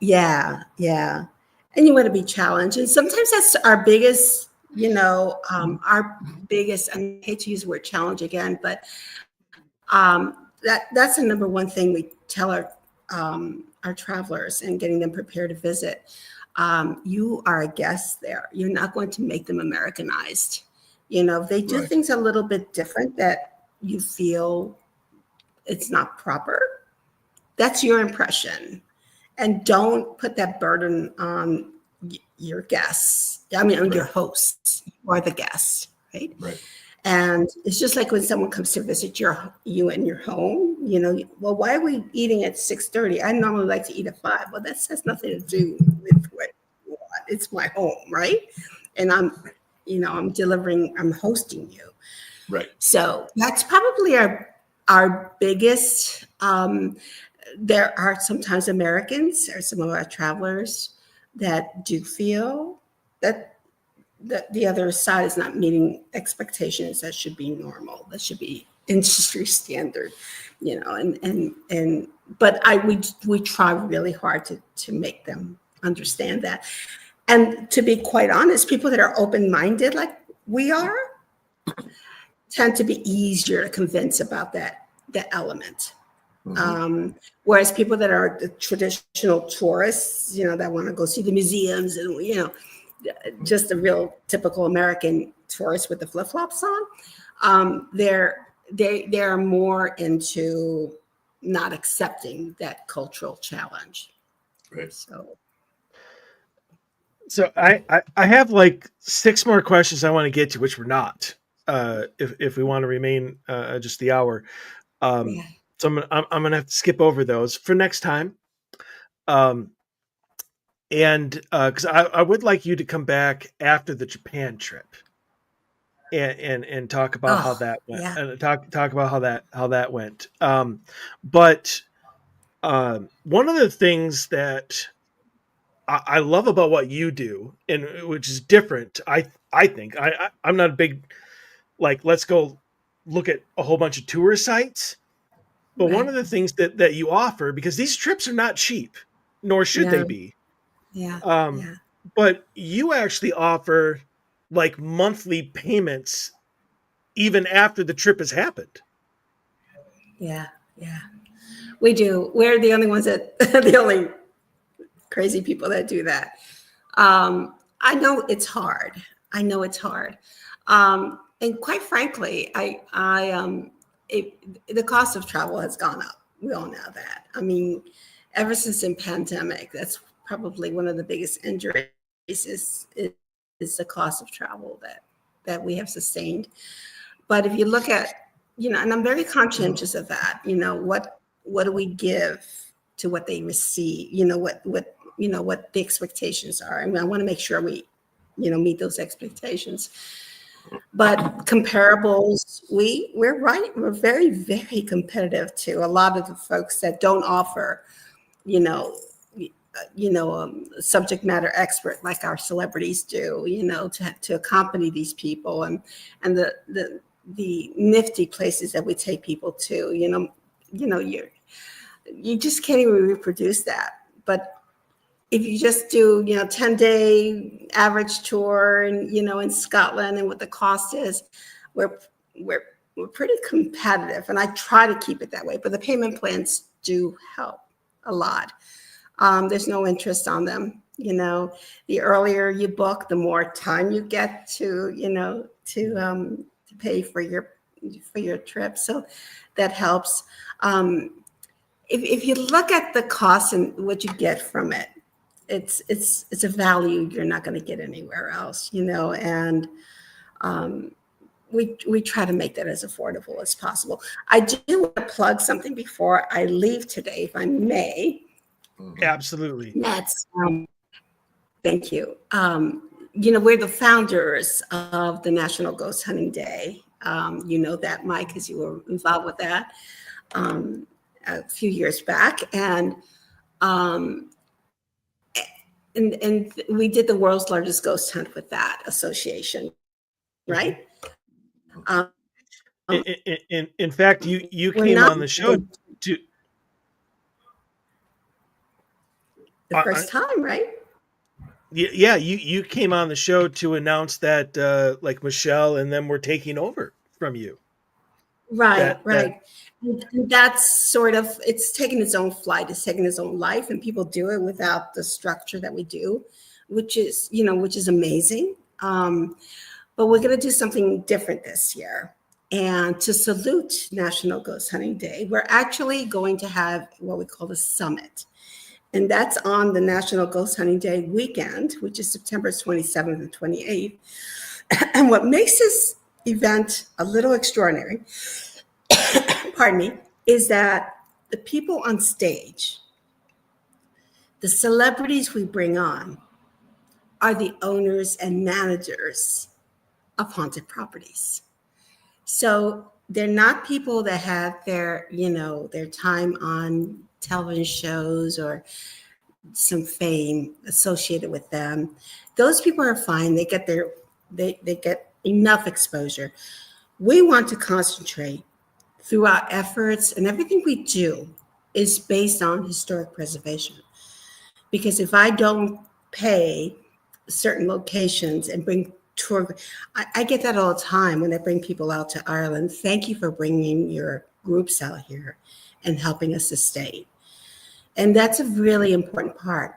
Yeah. And you want to be challenged. And sometimes that's our biggest, our biggest, I hate to use the word challenge again, but that's the number one thing we tell our travelers and getting them prepared to visit. You are a guest there. You're not going to make them Americanized. They do things a little bit different that you feel it's not proper. That's your impression. And don't put that burden on your guests. I mean, Right. your hosts. You are the guests, right? Right. And it's just like when someone comes to visit you in your home, well, why are we eating at 6:30? I normally like to eat at 5. Well, that has nothing to do with what you want. It's my home, right? And I'm hosting you. Right. So that's probably our biggest. There are sometimes Americans or some of our travelers that do feel that the other side is not meeting expectations that should be normal, that should be industry standard, but we try really hard to make them understand that. And to be quite honest, people that are open-minded like we are tend to be easier to convince about that element. Whereas people that are the traditional tourists, that want to go see the museums and, just a real typical American tourist with the flip-flops on, they're more into not accepting that cultural challenge. Right. So I have like 6 more questions I want to get to, which we're not, if we want to remain just the hour. Yeah. So I'm gonna have to skip over those for next time. And because I would like you to come back after the Japan trip and talk about how that went, yeah. and talk about how that went. But one of the things that I love about what you do, and which is different, I think I'm not a big like let's go look at a whole bunch of tour sites. But one of the things that you offer, because these trips are not cheap, nor should they be. Yeah. But you actually offer like monthly payments even after the trip has happened. Yeah. We do. We're the only ones the only crazy people that do that. I know it's hard. And quite frankly, the cost of travel has gone up. We all know that. I mean, ever since the pandemic, that's probably one of the biggest injuries is the cost of travel that we have sustained. But if you look at, and I'm very conscientious of that, what do we give to what they receive? What the expectations are. I mean, I want to make sure we, meet those expectations. But comparables, we're right. We're very, very competitive to a lot of the folks that don't offer, subject matter expert like our celebrities do, to accompany these people and the nifty places that we take people to. You just can't even reproduce that. But if you just do, 10-day average tour and, in Scotland and what the cost is, we're pretty competitive. And I try to keep it that way, but the payment plans do help a lot. There's no interest on them. The earlier you book, the more time you get to pay for your trip. So that helps. If you look at the cost and what you get from it, it's a value you're not going to get anywhere else, and we try to make that as affordable as possible. I do want to plug something before I leave today, if I may. Absolutely. That's thank you. We're the founders of the National Ghost Hunting Day. You know that, Mike, because you were involved with that a few years back, and we did the world's largest ghost hunt with that association, right? In fact, you came on the show to the first time, right? Yeah, you came on the show to announce that like Michelle and them were taking over from you. Right. And that's sort of, it's taken its own flight, it's taken its own life, and people do it without the structure that we do, which is amazing. But we're going to do something different this year. And to salute National Ghost Hunting Day, we're actually going to have what we call the summit. And that's on the National Ghost Hunting Day weekend, which is September 27th and 28th. And what makes this event a little extraordinary, pardon me, is that the people on stage, the celebrities we bring on, are the owners and managers of haunted properties. So they're not people that have their, their time on television shows or some fame associated with them. Those people are fine. They get they get enough exposure. We want to concentrate through our efforts, and everything we do is based on historic preservation. Because if I don't pay certain locations and bring tour, I get that all the time when I bring people out to Ireland. Thank you for bringing your groups out here and helping us sustain. And that's a really important part.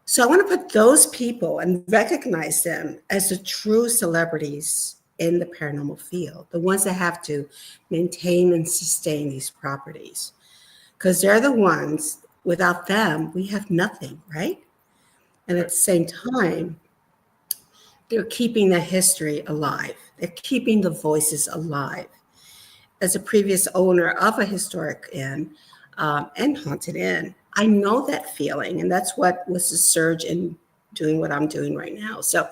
So I want to put those people and recognize them as the true celebrities in the paranormal field, the ones that have to maintain and sustain these properties. Because they're the ones, without them, we have nothing, right? And at the same time, they're keeping the history alive. They're keeping the voices alive. As a previous owner of a historic inn and haunted inn, I know that feeling, and that's what was the surge in doing what I'm doing right now. So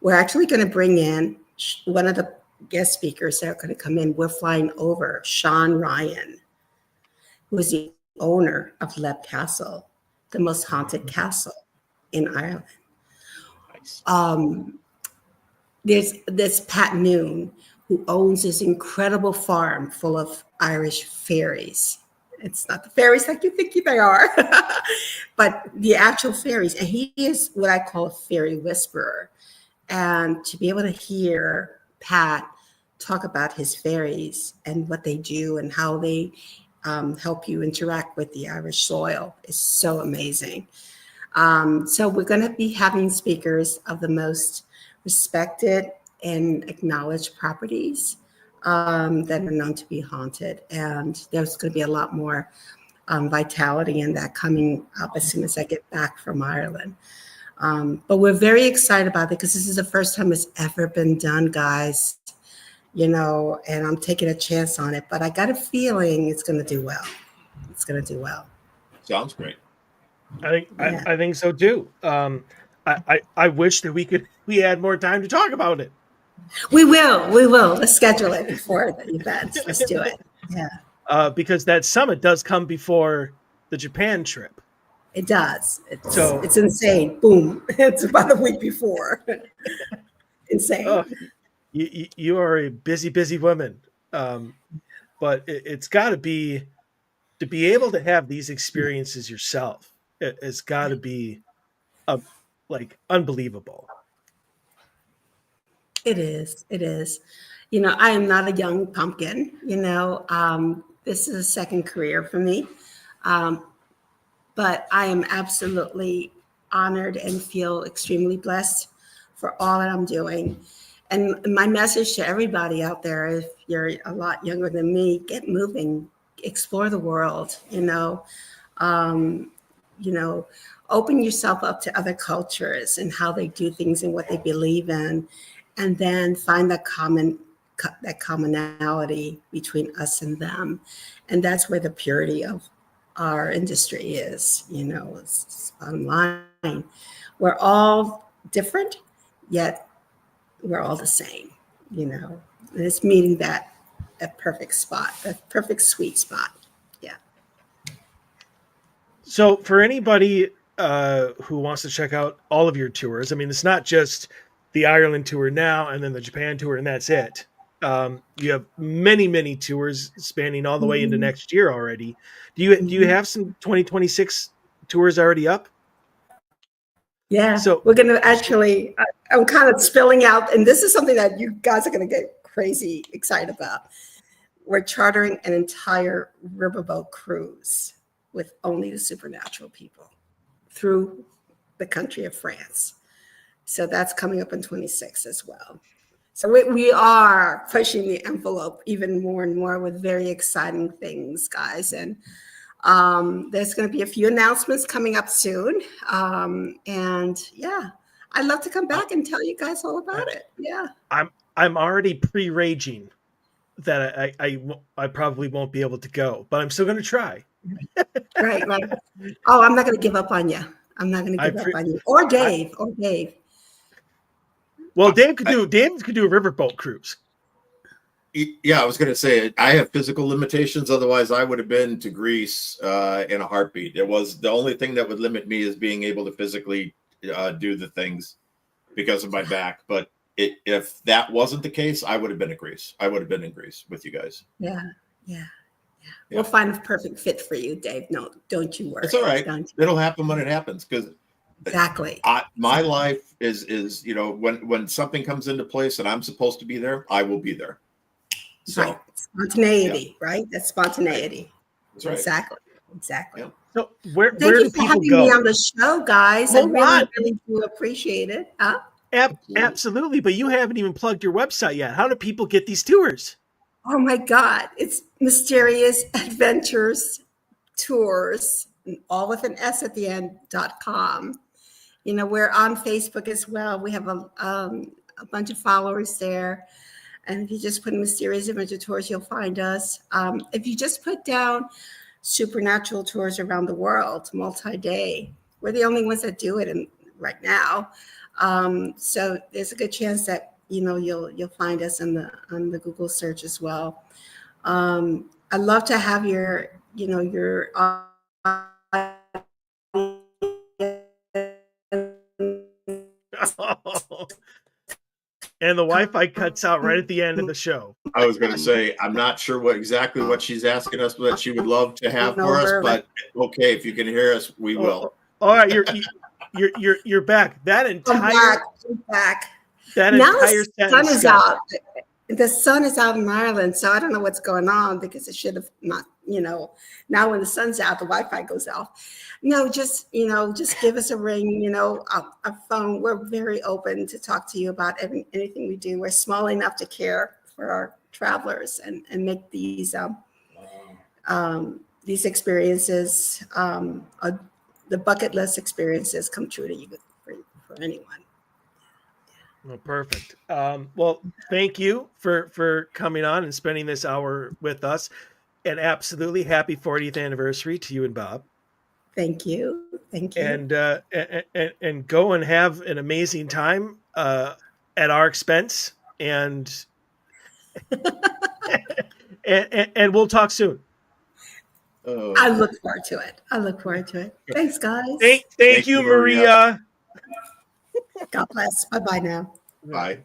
we're actually going to bring in one of the guest speakers that are going to come in. We're flying over Sean Ryan, who is the owner of Leb Castle, the most haunted castle in Ireland. Nice. There's Pat Noon, who owns this incredible farm full of Irish fairies. It's not the fairies like you think they are, but the actual fairies. And he is what I call a fairy whisperer. And to be able to hear Pat talk about his fairies and what they do and how they help you interact with the Irish soil is so amazing. So we're going to be having speakers of the most respected and acknowledged properties that are known to be haunted. And there's going to be a lot more vitality in that coming up as soon as I get back from Ireland. But we're very excited about it because this is the first time it's ever been done, guys, and I'm taking a chance on it, but I got a feeling it's going to do well. It's going to do well. Sounds great. I think so too. I wish that we had more time to talk about it. We will. Let's schedule it before the event. Let's do it. Yeah. Because that summit does come before the Japan trip. It does. It's insane. Boom. It's about a week before. Insane. You are a busy woman. But it's got to be able to have these experiences yourself. It's got to be unbelievable. It is. I am not a young pumpkin, this is a second career for me. But I am absolutely honored and feel extremely blessed for all that I'm doing. And my message to everybody out there, if you're a lot younger than me, get moving, explore the world, open yourself up to other cultures and how they do things and what they believe in. And then find that commonality between us and them. And that's where the purity of our industry is, it's online. We're all different, yet we're all the same, and it's meeting that perfect spot, that perfect sweet spot. Yeah. So for anybody who wants to check out all of your tours, I mean, it's not just the Ireland tour now and then the Japan tour, and that's it. You have many tours spanning all the way into next year already. Do you have some 2026 tours already up? Yeah. So we're going to actually, I'm kind of spilling out, and this is something that you guys are going to get crazy excited about. We're chartering an entire riverboat cruise with only the supernatural people through the country of France. So that's coming up in 26 as well. So we are pushing the envelope even more and more with very exciting things, guys. And There's going to be a few announcements coming up soon. And yeah, I'd love to come back and tell you guys all about it. Yeah. I'm already pre-raging that I probably won't be able to go, but I'm still going to try. Right. Oh, I'm not going to give up on you. I'm not going to give up on you. Or Dave. Well, Dave could do a riverboat cruise. Yeah, I was going to say I have physical limitations. Otherwise, I would have been to Greece in a heartbeat. It was the only thing that would limit me is being able to physically do the things because of my back. But if that wasn't the case, I would have been in Greece. I would have been in Greece with you guys. Yeah. We'll find a perfect fit for you, Dave. No, don't you worry. It's all right. It'll happen when it happens because exactly. My life is when something comes into place and I'm supposed to be there, I will be there. So right. Spontaneity, right? That's spontaneity. That's right. Exactly. Yeah. So where Thank do you for people having go? me on the show, guys. I really do appreciate it. Huh? Absolutely, but you haven't even plugged your website yet. How do people get these tours? Oh my God. It's Mysterious Adventures Tours, all with an S at the end.com. We're on Facebook as well. We have a bunch of followers there. And if you just put in Mysterious Adventure Tours, you'll find us. If you just put down supernatural tours around the world, multi-day, we're the only ones that do it right now. So there's a good chance that you'll find us on the Google search as well. I'd love to have your And the Wi-Fi cuts out right at the end of the show. I was going to say, I'm not sure exactly what she's asking us, but she would love to have for us. But okay, if you can hear us, we will. All right, you're back. That entire I'm back. That now entire the sun is out. The sun is out in Ireland, so I don't know what's going on because it should have not. Now when the sun's out, the Wi-Fi goes off. No, just give us a ring. A phone. We're very open to talk to you about anything we do. We're small enough to care for our travelers and make these experiences, the bucket list experiences, come true to you for anyone. Well, perfect. Well, thank you for coming on and spending this hour with us. And absolutely happy 40th anniversary to you and Bob. Thank you. And go and have an amazing time at our expense. And and we'll talk soon. I look forward to it. Thanks, guys. Thank you, Maria. God bless. Bye-bye now. Bye.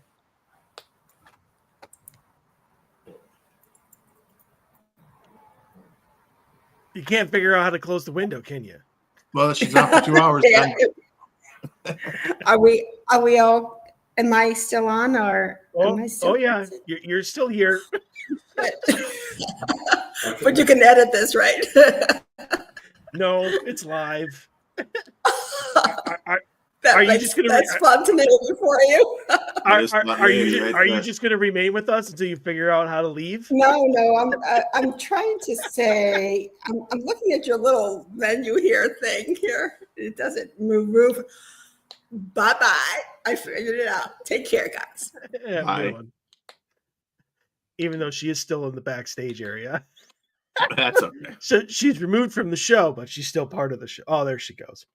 You can't figure out how to close the window, can you? Well, she's not for 2 hours. Yeah. Are we all? Am I still on, or? Am I still yeah, you're still here. But you can edit this, right? No, it's live. Are you just going to? That's spontaneity for you. Are you just going to remain with us until you figure out how to leave? No. I'm trying to say. I'm looking at your little menu here thing here. It doesn't move. Bye. I figured it out. Take care, guys. Yeah, bye. Even though she is still in the backstage area. That's okay. So she's removed from the show, but she's still part of the show. Oh, there she goes.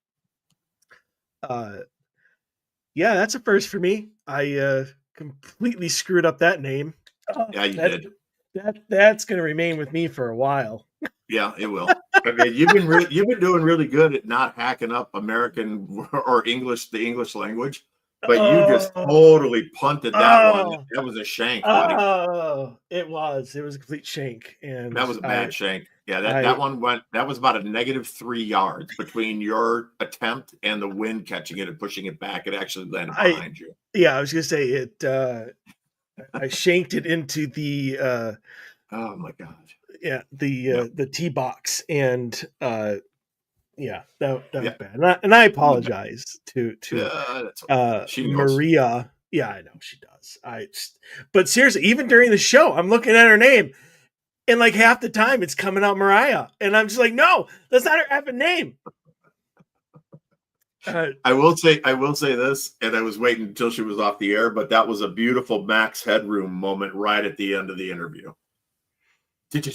Yeah, that's a first for me. I completely screwed up that name. Yeah, you did. That's going to remain with me for a while. Yeah, it will. I mean, you've been doing really good at not hacking up American or English, the English language, but you just totally punted that one. That was a shank, buddy. It was a complete shank, and that was a bad shank. Yeah, that one went. That was about a -3 yards between your attempt and the wind catching it and pushing it back. It actually landed behind you. Yeah, I was gonna say it. I shanked it into the. Oh my god. Yeah, the tee box, and yeah, that was bad, and I apologize to Maria. Yeah, I know she does. But seriously, even during the show, I'm looking at her name, And like half the time it's coming out Mariah. And I'm just like, no, that's not her effing name. I will say this, and I was waiting until she was off the air, but that was a beautiful Max Headroom moment right at the end of the interview. It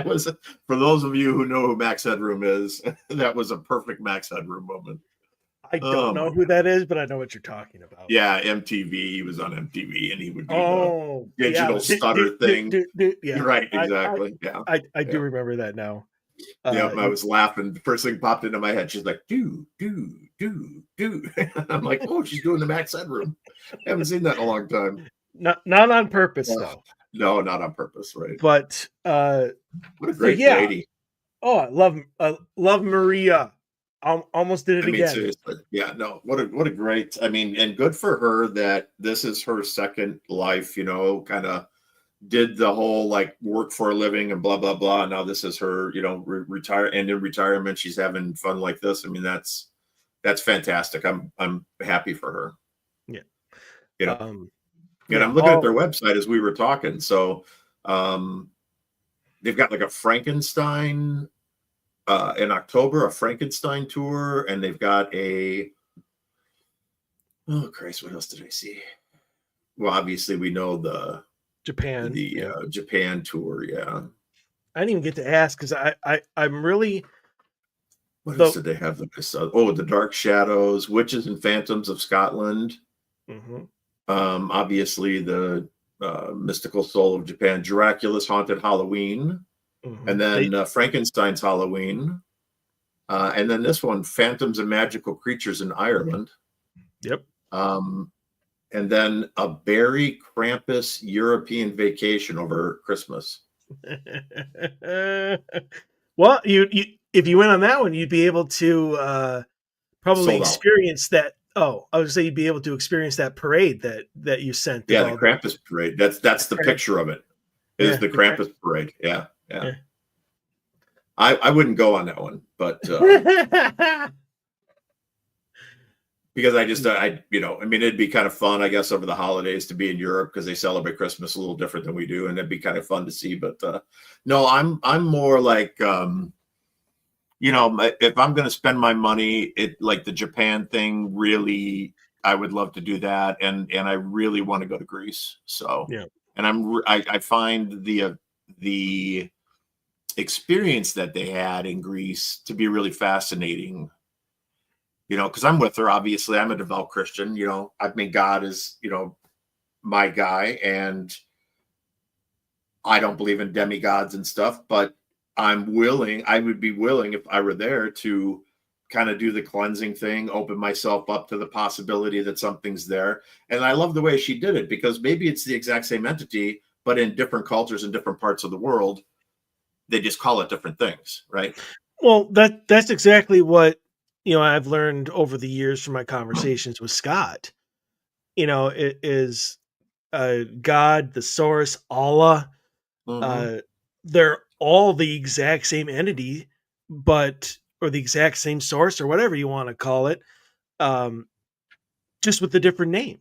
was, for those of you who know who Max Headroom is, that was a perfect Max Headroom moment. I don't know who that is, but I know what you're talking about. Yeah, MTV. He was on MTV, and he would do the digital stutter thing. Yeah, right, exactly. I do remember that now. Yeah, I was laughing. The first thing popped into my head. She's like, do. I'm like, oh, she's doing the Max Headroom. I haven't seen that in a long time. Not on purpose, though. No, not on purpose, right? But what a great lady. Oh, I love Maria. Almost did it again. Seriously. Yeah, no, what a great, and good for her that this is her second life, kind of did the whole like work for a living and blah, blah, blah. Now this is her, retire, and in retirement, she's having fun like this. That's fantastic. I'm happy for her. Yeah. And I'm looking at their website as we were talking. So they've got like a Frankenstein in October, a Frankenstein tour, and they've got oh Christ, what else did I see? Well, obviously we know the Japan tour. Yeah, I didn't even get to ask because I'm really. What else did they have? The Dark Shadows, Witches and Phantoms of Scotland. Mm-hmm. Obviously the Mystical Soul of Japan, Dracula's Haunted Halloween. Mm-hmm. And then Frankenstein's Halloween. And then this one, Phantoms and Magical Creatures in Ireland. Yep. And then a Barry Krampus European vacation over Christmas. Well, you if you went on that one, you'd be able to probably experience that. Oh, I would say you'd be able to experience that parade that you sent. Yeah, the Krampus parade. That's the picture of it. It is the Krampus parade. Yeah. I wouldn't go on that one, but because it'd be kind of fun, I guess, over the holidays to be in Europe because they celebrate Christmas a little different than we do, and it'd be kind of fun to see. But no, I'm more like, if I'm going to spend my money, like the Japan thing, really, I would love to do that, and I really want to go to Greece. So yeah, and I find the experience that they had in Greece to be really fascinating, because I'm with her. Obviously, I'm a devout Christian. God is, my guy, and I don't believe in demigods and stuff, but I would be willing if I were there to kind of do the cleansing thing, open myself up to the possibility that something's there. And I love the way she did it, because maybe it's the exact same entity, but in different cultures in different parts of the world, they just call it different things, right? Well, that's exactly what, I've learned over the years from my conversations with Scott. It is God, the source, Allah. Mm-hmm. They're all the exact same entity, or the exact same source, or whatever you want to call it, just with a different name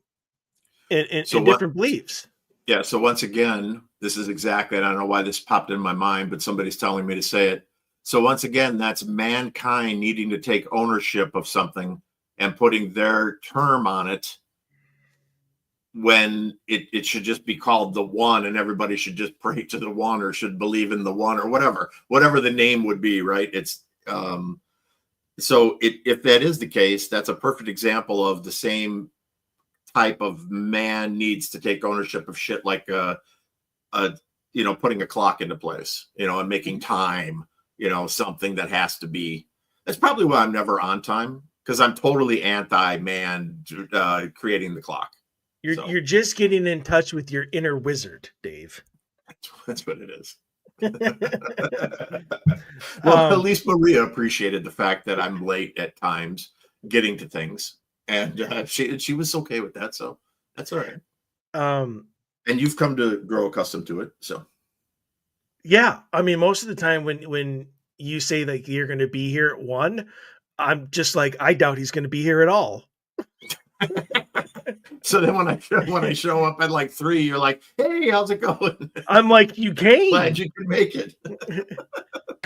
and different beliefs. Yeah. So once again, this is exactly, I don't know why this popped in my mind, but somebody's telling me to say it. So once again, that's mankind needing to take ownership of something and putting their term on it, when it should just be called the one, and everybody should just pray to the one, or should believe in the one, or whatever the name would be, right? It's so if that is the case, that's a perfect example of the same type of man needs to take ownership of shit, like putting a clock into place, and making time, something that has to be. That's probably why I'm never on time, because I'm totally anti-man creating the clock. You're just getting in touch with your inner wizard, Dave. That's what it is. Well, at least Maria appreciated the fact that I'm late at times getting to things, and she was okay with that, so that's all right. And you've come to grow accustomed to it, so yeah. Most of the time when you say that you're going to be here at 1, I'm just like, I doubt he's going to be here at all. So then when I show up at like 3, you're like, "Hey, how's it going? I'm like, you Glad came. you could make it."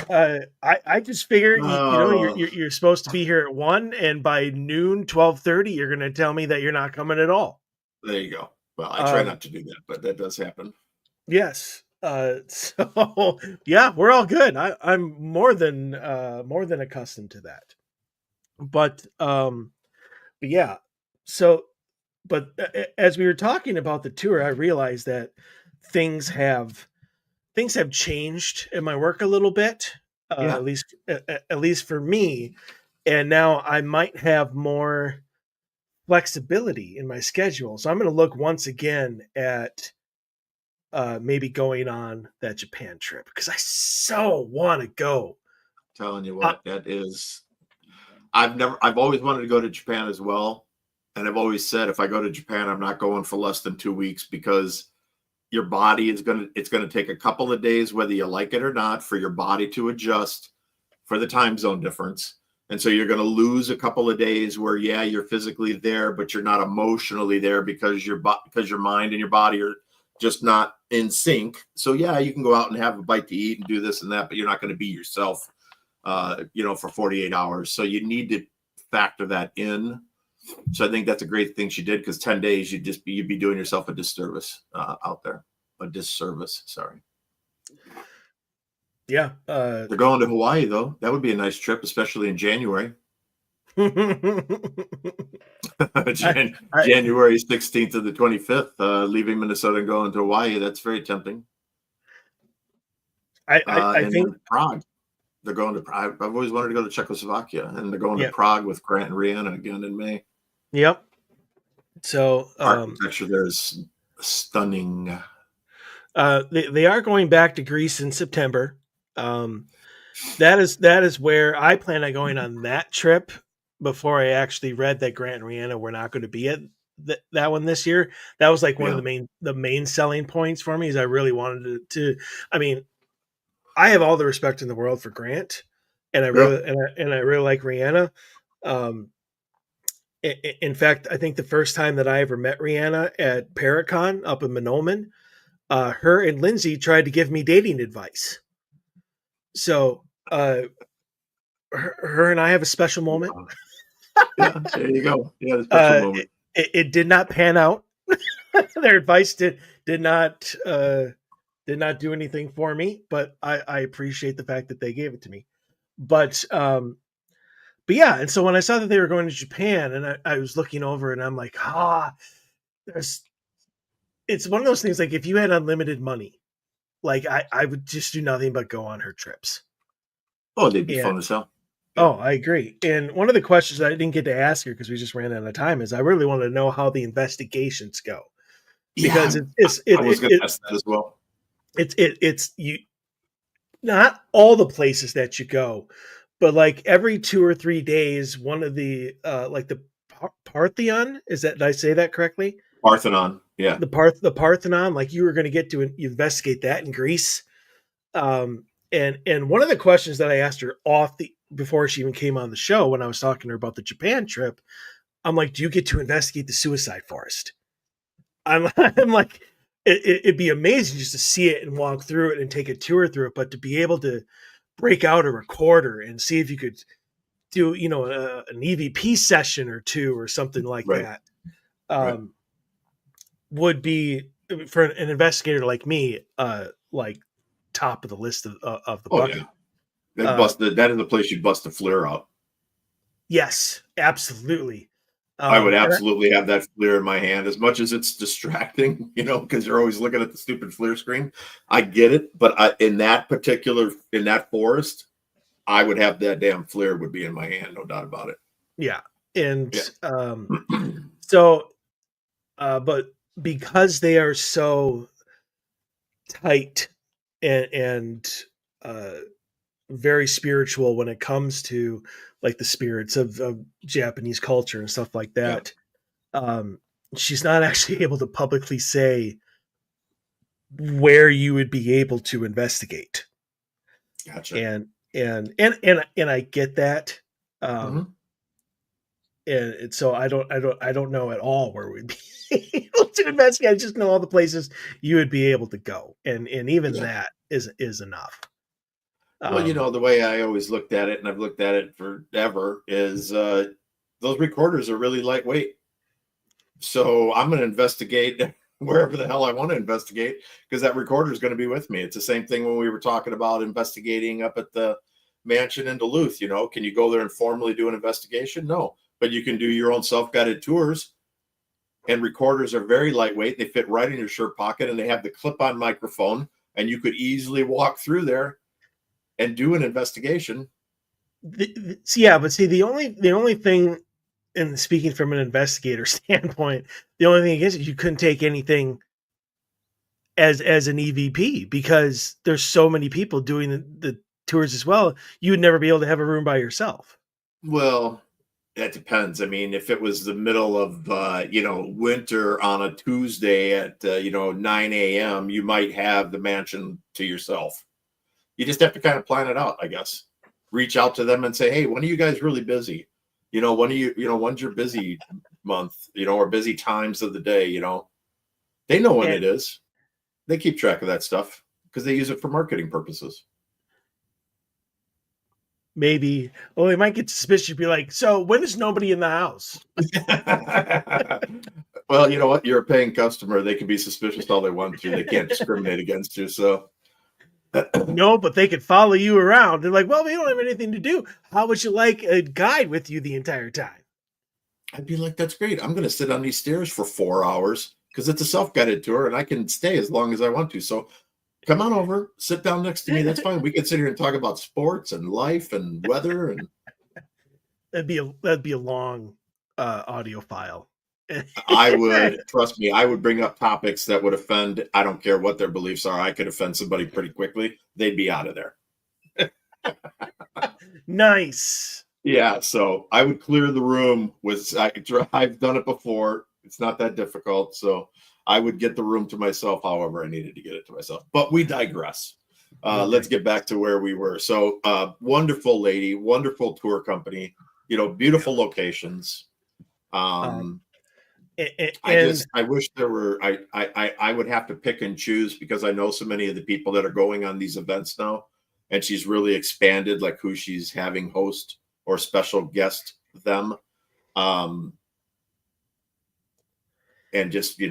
I just figured, Oh, you're supposed to be here at 1, and by noon, 12:30, you're going to tell me that you're not coming at all. there you go. Well, I try Um, not to do that, but that does happen. yes. So yeah, we're all good. I'm more than accustomed to that. But yeah. So, but as we were talking about the tour, I realized that things have things have changed in my work a little bit, Yeah. at least for me. And now I might have more flexibility in my schedule. So I'm going to look once again at maybe going on that Japan trip because I so want to go. Telling you Uh, what, I've always wanted to go to Japan as well. And I've always said if I go to Japan, I'm not going for less than 2 weeks because your body it's going to take a couple of days, whether you like it or not, for your body to adjust for the time zone difference. And so you're going to lose a couple of days where, yeah, you're physically there, but you're not emotionally there because because your mind and your body are just not in sync. So yeah, you can go out and have a bite to eat and do this and that, but you're not going to be yourself, for 48 hours. So you need to factor that in. So I think that's a great thing she did because 10 days you'd be doing yourself a disservice out there. A disservice, sorry. yeah. They're going to Hawaii though. That would be a nice trip, especially in January. I, January 16th to the 25th, leaving Minnesota and going to Hawaii. That's very tempting. I And think then Prague. They're going to Prague. I've always wanted to go to Czechoslovakia, and they're going to yeah. Prague with Grant and Rihanna again in May. Yep. So Architecture there is stunning. they are going back to Greece in September. That is where I plan on going on that trip before I actually read that Grant and Rihanna were not going to be at that one this year. That was like one of Yeah. the main selling points for me is I really wanted to I mean, I have all the respect in the world for Grant and I Yeah. really and I really like Rihanna. Um, in fact, I think the first time that I ever met Rihanna at Paracon up in Monoman, her and Lindsay tried to give me dating advice. So her and I have a special moment. Yeah, there you go. Yeah, the special moment. It did not pan out. Their advice did not do anything for me, but I appreciate the fact that they gave it to me. But yeah, and so when I saw that they were going to Japan, and I was looking over, and I'm like, there's. It's one of those things like if you had unlimited money, like I would just do nothing but go on her trips. Oh, they'd be And fun as hell. oh, I agree. And one of the questions I didn't get to ask her because we just ran out of time is I really want to know how the investigations go because Yeah, I was going to ask that as well. it's you not all the places that you go, but like every 2 or 3 days, one of the like the Parthenon is that did I say that correctly? Parthenon. Yeah. The Parthenon, like you were going to get to investigate that in Greece. And one of the questions that I asked her before she even came on the show when I was talking to her about the Japan trip, I'm like, do you get to investigate the suicide forest? I'm like, it'd be amazing just to see it and walk through it and take a tour through it, but to be able to break out a recorder and see if you could do, an EVP session or two or something like Right. that, Right. would be for an investigator like me, like top of the list of the Oh, bucket. yeah. That is the place you'd bust a flare out. Yes, absolutely. I would And absolutely have that FLIR in my hand, as much as it's distracting, because you're always looking at the stupid FLIR screen. I get it, but in that forest, I would have that damn FLIR would be in my hand, no doubt about it. yeah, and Yeah. so, but because they are so tight and very spiritual when it comes to like the spirits of Japanese culture and stuff like Yeah. that, she's not actually able to publicly say where you would be able to investigate. Gotcha. And I get that. Mhm. and so I don't know at all where we'd be able to investigate. I just know all the places you would be able to go, and even Yeah. that is enough. Well, the way I always looked at it, and I've looked at it forever, is those recorders are really lightweight. So I'm going to investigate wherever the hell I want to investigate, because that recorder is going to be with me. It's the same thing when we were talking about investigating up at the mansion in Duluth. Can you go there and formally do an investigation? No, but you can do your own self-guided tours. And recorders are very lightweight. They fit right in your shirt pocket, and they have the clip-on microphone, and you could easily walk through there and do an investigation. But see, the only thing, and speaking from an investigator standpoint, the only thing is you couldn't take anything as an EVP, because there's so many people doing the tours as well. You would never be able to have a room by yourself. Well, that depends. I mean, if it was the middle of winter on a Tuesday at 9 a.m., you might have the mansion to yourself. You just have to kind of plan it out, I guess. Reach out to them and say, hey, when are you guys really busy? When's your busy month, or busy times of the day, They know when it is. They keep track of that stuff because they use it for marketing purposes. Maybe. Well, they might get suspicious. Be like, so when is nobody in the house? Well, you know what? You're a paying customer. They can be suspicious all they want to. They can't discriminate against you. So no, but they could follow you around. They're like, well, we don't have anything to do. How would you like a guide with you the entire time? I'd be like, that's great. I'm going to sit on these stairs for 4 hours because it's a self-guided tour and I can stay as long as I want to. So come on over, sit down next to me. That's fine. We can sit here and talk about sports and life and weather. And that'd be a long audio file. I would, trust me, I would bring up topics that would offend. I don't care what their beliefs are. I could offend somebody pretty quickly. They'd be out of there. Nice. Yeah. So I would clear the room I've done it before. It's not that difficult. So I would get the room to myself however I needed to get it to myself. But we digress. Let's get back to where we were. So wonderful lady, wonderful tour company, beautiful locations. I wish there were, I would have to pick and choose because I know so many of the people that are going on these events now, and she's really expanded like who she's having host or special guest them. And just,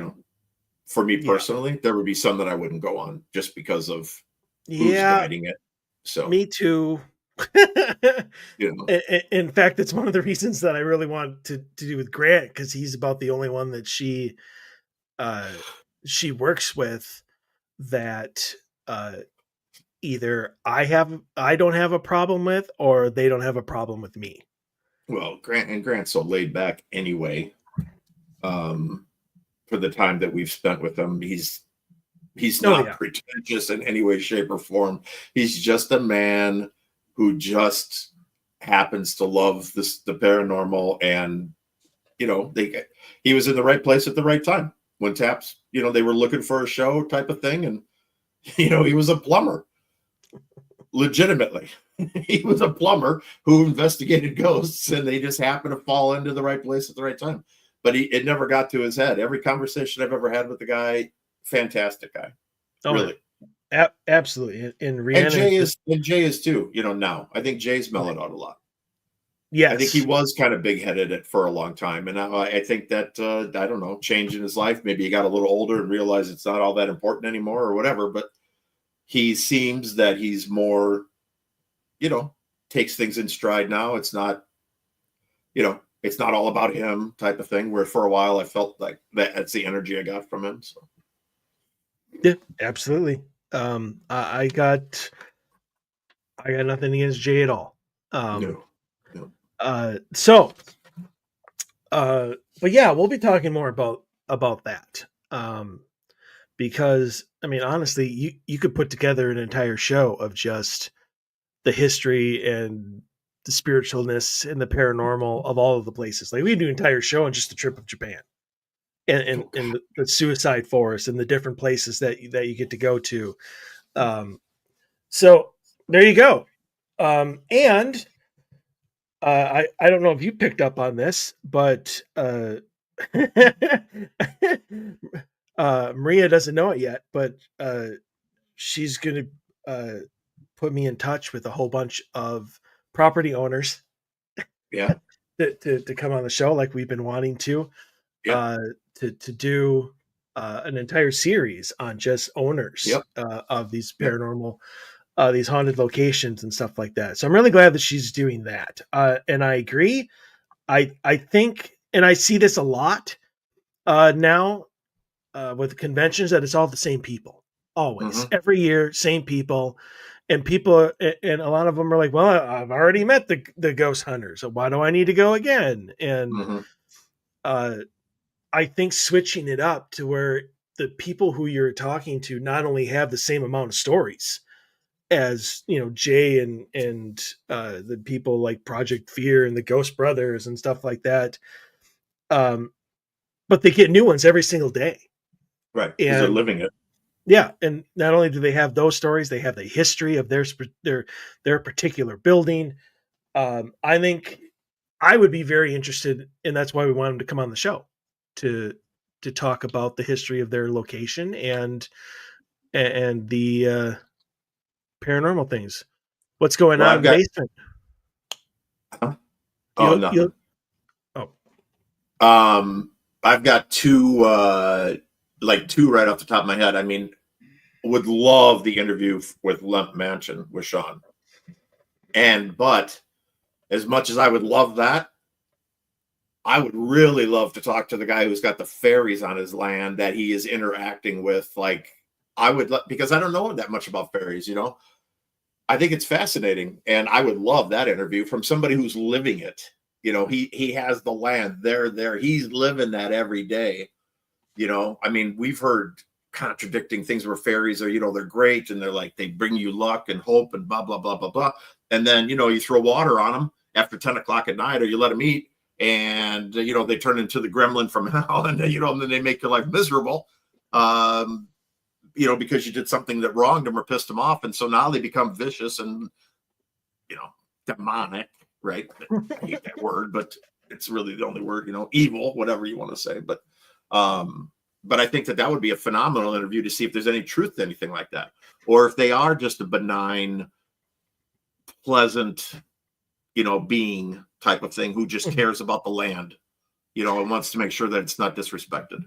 for me personally, there would be some that I wouldn't go on just because of who's guiding it. So me too. In fact, it's one of the reasons that I really want to do with Grant, because he's about the only one that she works with that either I don't have a problem with, or they don't have a problem with me. Well, Grant's so laid back anyway. For the time that we've spent with him, he's not pretentious in any way, shape, or form. He's just a man who just happens to love the paranormal, and he was in the right place at the right time when Taps, they were looking for a show type of thing, and he was a plumber. Legitimately, he was a plumber who investigated ghosts, and they just happened to fall into the right place at the right time. But it never got to his head. Every conversation I've ever had with the guy, fantastic guy. Oh, really. Absolutely. And Jay is too, now. I think Jay's mellowed out a lot. Yes. I think he was kind of big-headed for a long time. And I think that, I don't know, change in his life. Maybe he got a little older and realized it's not all that important anymore or whatever. But he seems that he's more, takes things in stride now. It's not, it's not all about him type of thing, where for a while I felt like that's the energy I got from him. So. Yeah, absolutely. I got nothing against Jay at all. No. But yeah, we'll be talking more about that. Because I mean, honestly, you could put together an entire show of just the history and the spiritualness and the paranormal of all of the places. Like, we do an entire show on just the trip of Japan and the suicide forest and the different places that you get to go to. So there you go. And I don't know if you picked up on this, but Maria doesn't know it yet, but she's going to put me in touch with a whole bunch of property owners Yeah. to come on the show, like we've been wanting to, Yep. to do an entire series on just owners Yep. of these Yep. paranormal, these haunted locations and stuff like that. So I'm really glad that she's doing that. And I agree. I think, and I see this a lot now with conventions, that it's all the same people always, every year, same people. And people, and a lot of them are like, well, I've already met the ghost hunters, so why do I need to go again? And I think switching it up to where the people who you're talking to not only have the same amount of stories as, you know, Jay and the people like Project Fear and the Ghost Brothers and stuff like that, but they get new ones every single day. Right, because they're living it. Yeah, and not only do they have those stories, they have the history of their particular building. I think I would be very interested, and that's why we want them to come on the show to talk about the history of their location and the paranormal things. What's going on in the basement? Oh, nothing. I've got two right off the top of my head. I mean, would love the interview with Lemp Mansion with Sean. But as much as I would love that, I would really love to talk to the guy who's got the fairies on his land that he is interacting with. Like, because I don't know that much about fairies, you know. I think it's fascinating, and I would love that interview from somebody who's living it. You know, he has the land. There. He's living that every day. You know, I mean, we've heard contradicting things where fairies are, you know, they're great and they're like, they bring you luck and hope and blah, blah, blah, blah, blah. And then, you know, you throw water on them after 10 o'clock at night, or you let them eat, and, you know, they turn into the gremlin from hell, and then, you know, and then they make your life miserable, you know, because you did something that wronged them or pissed them off. And so now they become vicious and, you know, demonic, right? I hate that word, but it's really the only word, you know, evil, whatever you want to say. But I think that would be a phenomenal interview to see if there's any truth to anything like that, or if they are just a benign, pleasant, you know, being type of thing who just cares about the land, you know, and wants to make sure that it's not disrespected.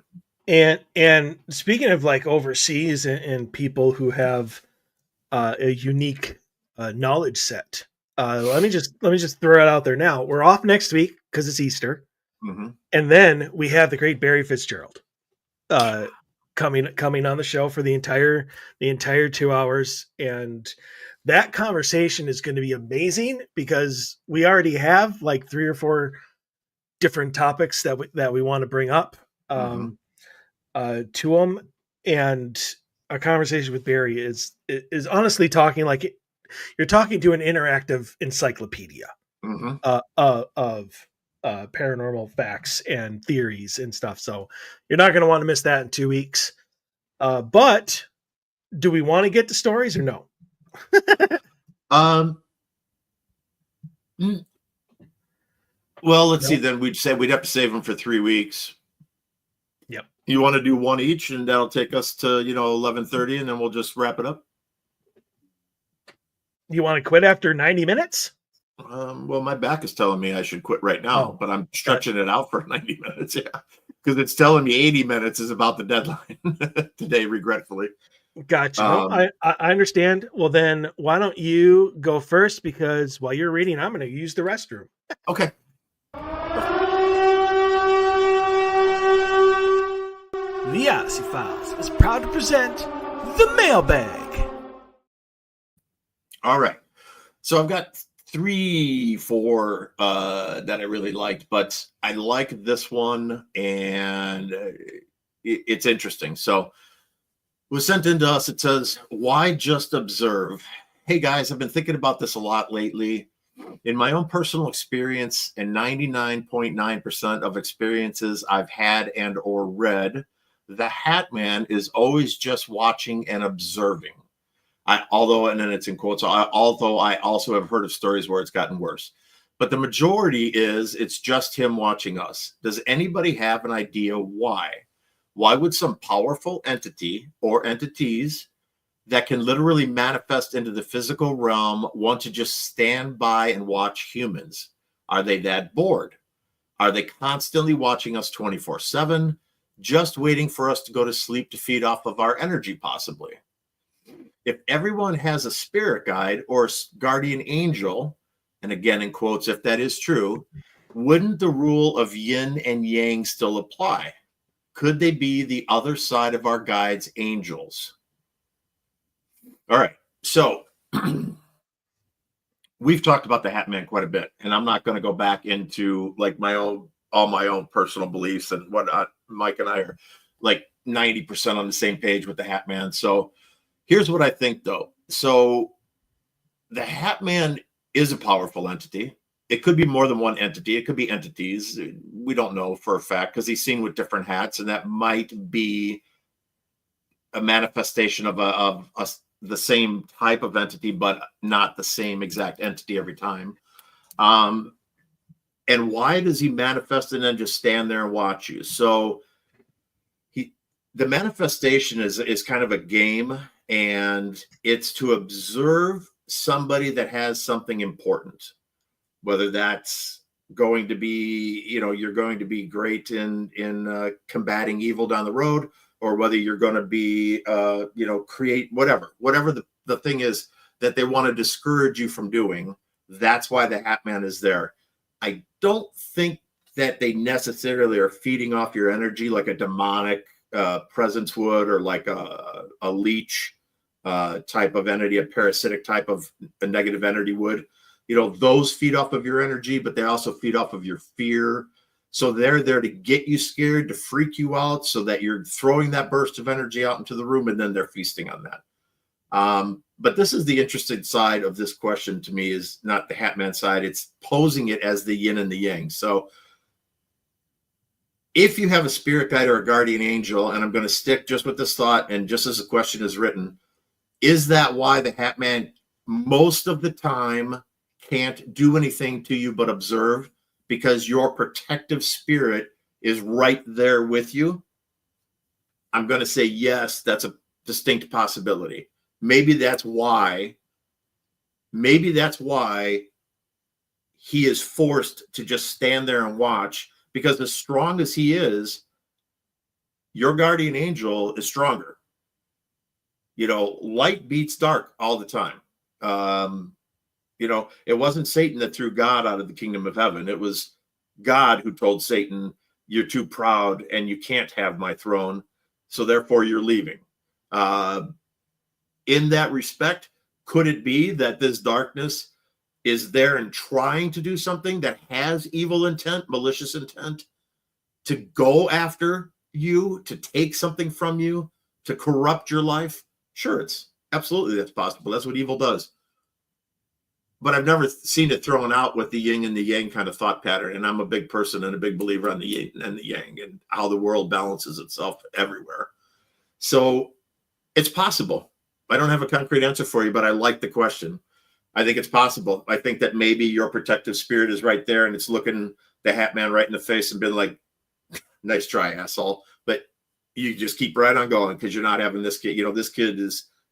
And speaking of like overseas and people who have a unique knowledge set, let me just throw it out there now. We're off next week because it's Easter, and then we have the great Barry Fitzgerald coming on the show for the entire 2 hours, and that conversation is going to be amazing because we already have like 3 or 4 different topics that we want to bring up to them, and a conversation with Barry is honestly talking like you're talking to an interactive encyclopedia of paranormal facts and theories and stuff. So you're not going to want to miss that in 2 weeks. But do we want to get to stories or no? Well, let's see. Then we'd have to save them for 3 weeks. Yep. You want to do one each, and that'll take us to, you know, 11:30, and then we'll just wrap it up. You want to quit after 90 minutes? Well, my back is telling me I should quit right now, but I'm stretching it out for 90 minutes. Yeah, because it's telling me 80 minutes is about the deadline today, regretfully. Gotcha. No, I understand. Well, then why don't you go first? Because while you're reading, I'm going to use the restroom. Okay. The Odyssey Files is proud to present the mailbag. All right. So I've got 3, 4 that I really liked, but I like this one, and it's interesting. So it was sent in to us. It says, "Why just observe? Hey guys, I've been thinking about this a lot lately. In my own personal experience, and 99.9% of experiences I've had and or read, the Hat Man is always just watching and observing. And then it's in quotes, although I also have heard of stories where it's gotten worse. But the majority is it's just him watching us. Does anybody have an idea why? Why would some powerful entity or entities that can literally manifest into the physical realm want to just stand by and watch humans? Are they that bored? Are they constantly watching us 24/7, just waiting for us to go to sleep to feed off of our energy, possibly? If everyone has a spirit guide or a guardian angel, and again, in quotes, if that is true, wouldn't the rule of yin and yang still apply? Could they be the other side of our guides, angels? All right. So we've talked about the Hat Man quite a bit, and I'm not going to go back into like all my own personal beliefs and whatnot. Mike and I are like 90% on the same page with the Hat Man. So here's what I think, though. So the Hat Man is a powerful entity. It could be more than one entity. It could be entities. We don't know for a fact because he's seen with different hats, and that might be a manifestation of the same type of entity, but not the same exact entity every time. And why does he manifest and then just stand there and watch you? So the manifestation is kind of a game, and it's to observe somebody that has something important, whether that's going to be, you're going to be great in combating evil down the road, or whether you're going to be, create whatever the thing is that they want to discourage you from doing. That's why the Hat Man is there. I don't think that they necessarily are feeding off your energy like a demonic presence would, or like a leech type of entity, a parasitic type of a negative entity would. Those feed off of your energy, but they also feed off of your fear. So they're there to get you scared, to freak you out, so that you're throwing that burst of energy out into the room, and then they're feasting on that. But this is the interesting side of this question to me, is not the Hat Man side. It's posing it as the yin and the yang. So if you have a spirit guide or a guardian angel, and I'm going to stick just with this thought, and just as the question is written, is that why the Hat Man most of the time can't do anything to you but observe, because your protective spirit is right there with you? I'm going to say yes, that's a distinct possibility. Maybe that's why he is forced to just stand there and watch, because as strong as he is, your guardian angel is stronger. Light beats dark all the time. It wasn't Satan that threw God out of the kingdom of heaven. It was God who told Satan, you're too proud and you can't have my throne, so therefore you're leaving. In that respect, could it be that this darkness is there and trying to do something that has evil intent, malicious intent, to go after you, to take something from you, to corrupt your life? Sure, that's possible. That's what evil does. But I've never seen it thrown out with the yin and the yang kind of thought pattern. And I'm a big person and a big believer on the yin and the yang and how the world balances itself everywhere. So it's possible. I don't have a concrete answer for you, but I like the question. I think it's possible. I think that maybe your protective spirit is right there, and it's looking the Hat Man right in the face and been like, nice try, asshole. But you just keep right on going, because you're not having this kid. This kid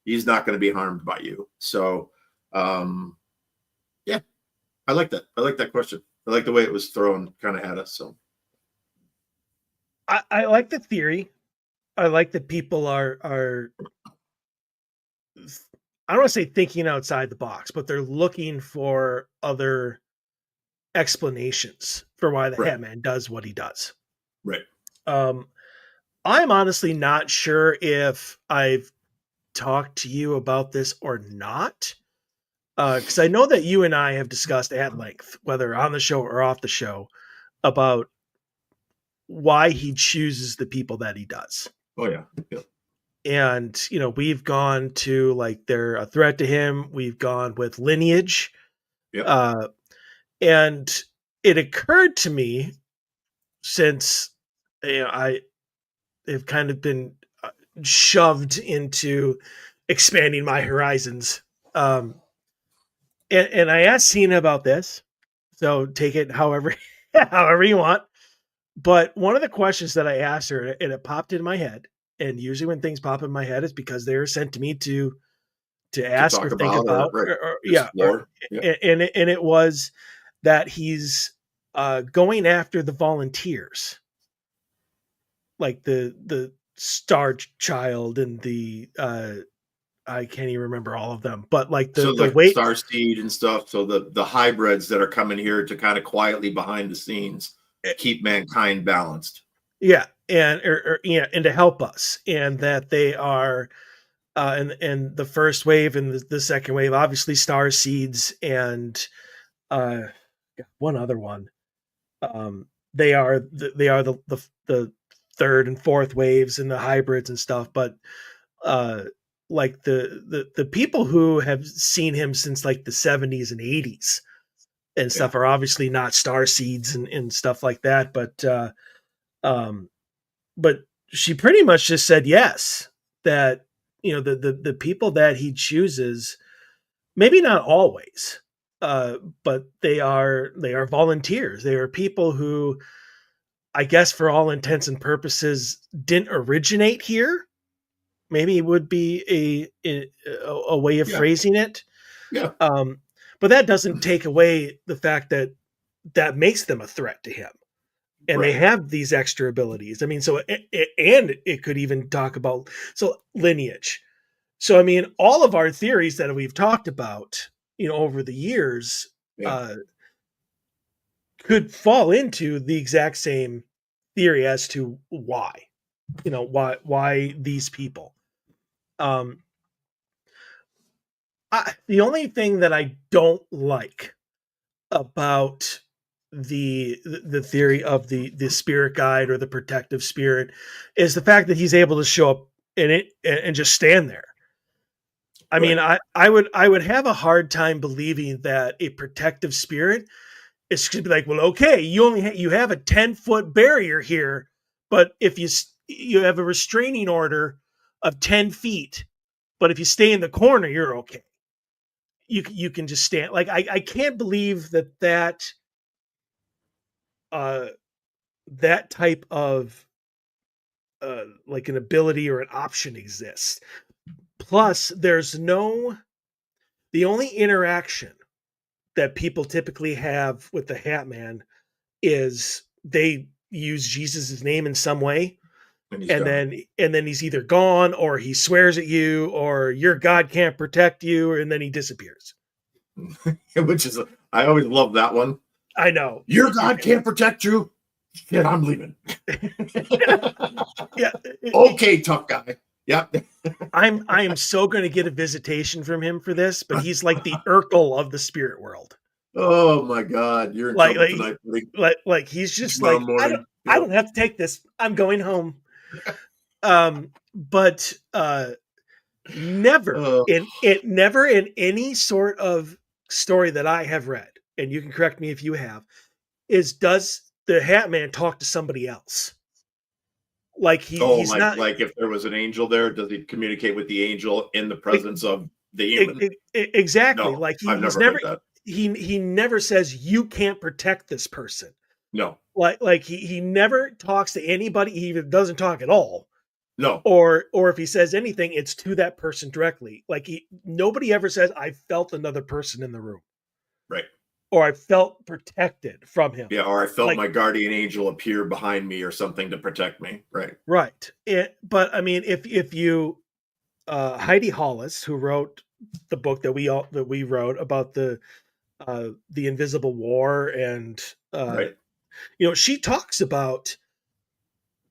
he's not going to be harmed by you. So, yeah, I like that. I like that question. I like the way it was thrown kind of at us. So I like the theory. I like that people are I don't want to say thinking outside the box, but they're looking for other explanations for why the Hat Man does what he does. Right. I'm honestly not sure if I've talked to you about this or not. Because I know that you and I have discussed at length, whether on the show or off the show, about why he chooses the people that he does. Oh, yeah. Yeah. And, we've gone to like they're a threat to him. We've gone with lineage. Yep. And it occurred to me, since I have kind of been shoved into expanding my horizons. And I asked Cena about this. So take it however however you want. But one of the questions that I asked her, and it popped in my head, and usually when things pop in my head, it's because they were sent to me to To ask talk or think about about, right, or yeah, explore. Yeah. and it was that he's going after the volunteers, like the Star Child and the I can't even remember all of them, but like So the like weight, Star Seed and stuff. So the hybrids that are coming here to kind of quietly behind the scenes keep mankind balanced. yeah, and yeah, and to help us, and that they are and the first wave and the second wave, obviously star seeds and uh one other one. They are the third and fourth waves and the hybrids and stuff, but uh like the people who have seen him since like the 70s and 80s and Yeah. stuff are obviously not star seeds and stuff like that, um but she pretty much just said yes, that the people that he chooses, maybe not always, uh but they are volunteers. They are people who, I guess, for all intents and purposes, didn't originate here. Maybe it would be a way of Yeah. phrasing it. Yeah. um but that doesn't take away the fact that that makes them a threat to him, and they Right. have these extra abilities. I mean, so and it could even talk about, so, lineage. So I mean, all of our theories that we've talked about, over the years, Yeah. uh, could fall into the exact same theory as to why, why these people. Um, the only thing that I don't like about the theory of the spirit guide or the protective spirit is the fact that he's able to show up in it and just stand there. I mean, Right. I would have a hard time believing that a protective spirit is going to be like, well, okay, you have a 10-foot barrier here, but if you have a restraining order of 10 feet, but if you stay in the corner, you're okay. You can just stand. Like, I can't believe uh that type of like an ability or an option exists. Plus, the only interaction that people typically have with the Hat Man is they use Jesus's name in some way, And he's and gone. then he's either gone, or he swears at you, or your God can't protect you, and then he disappears. Which is I always love that one. I know. Your God can't protect you. Shit, I'm leaving. Yeah. Okay, tough guy. Yep. I am so going to get a visitation from him for this, but he's like the Urkel of the spirit world. Oh my God, you're in Like trouble tonight, buddy. like he's just Tomorrow like, morning. I don't have to take this. I'm going home. But never Oh, never in any sort of story that I have read, and you can correct me if you have, does the Hat Man talk to somebody else? Like he's not like if there was an angel there, does he communicate with the angel in the presence of the human? exactly. No, Like I've he's never never heard that. he never says you can't protect this person. No, Like he never talks to anybody. He even doesn't talk at all. no, Or if he says anything, it's to that person directly. Like nobody ever says, I felt another person in the room, right. or I felt protected from him. Yeah, or I felt Like, my guardian angel appear behind me or something to protect me. Right. right. But I mean, if you Heidi Hollis, who wrote the book that we wrote about the Invisible War, and Right. she talks about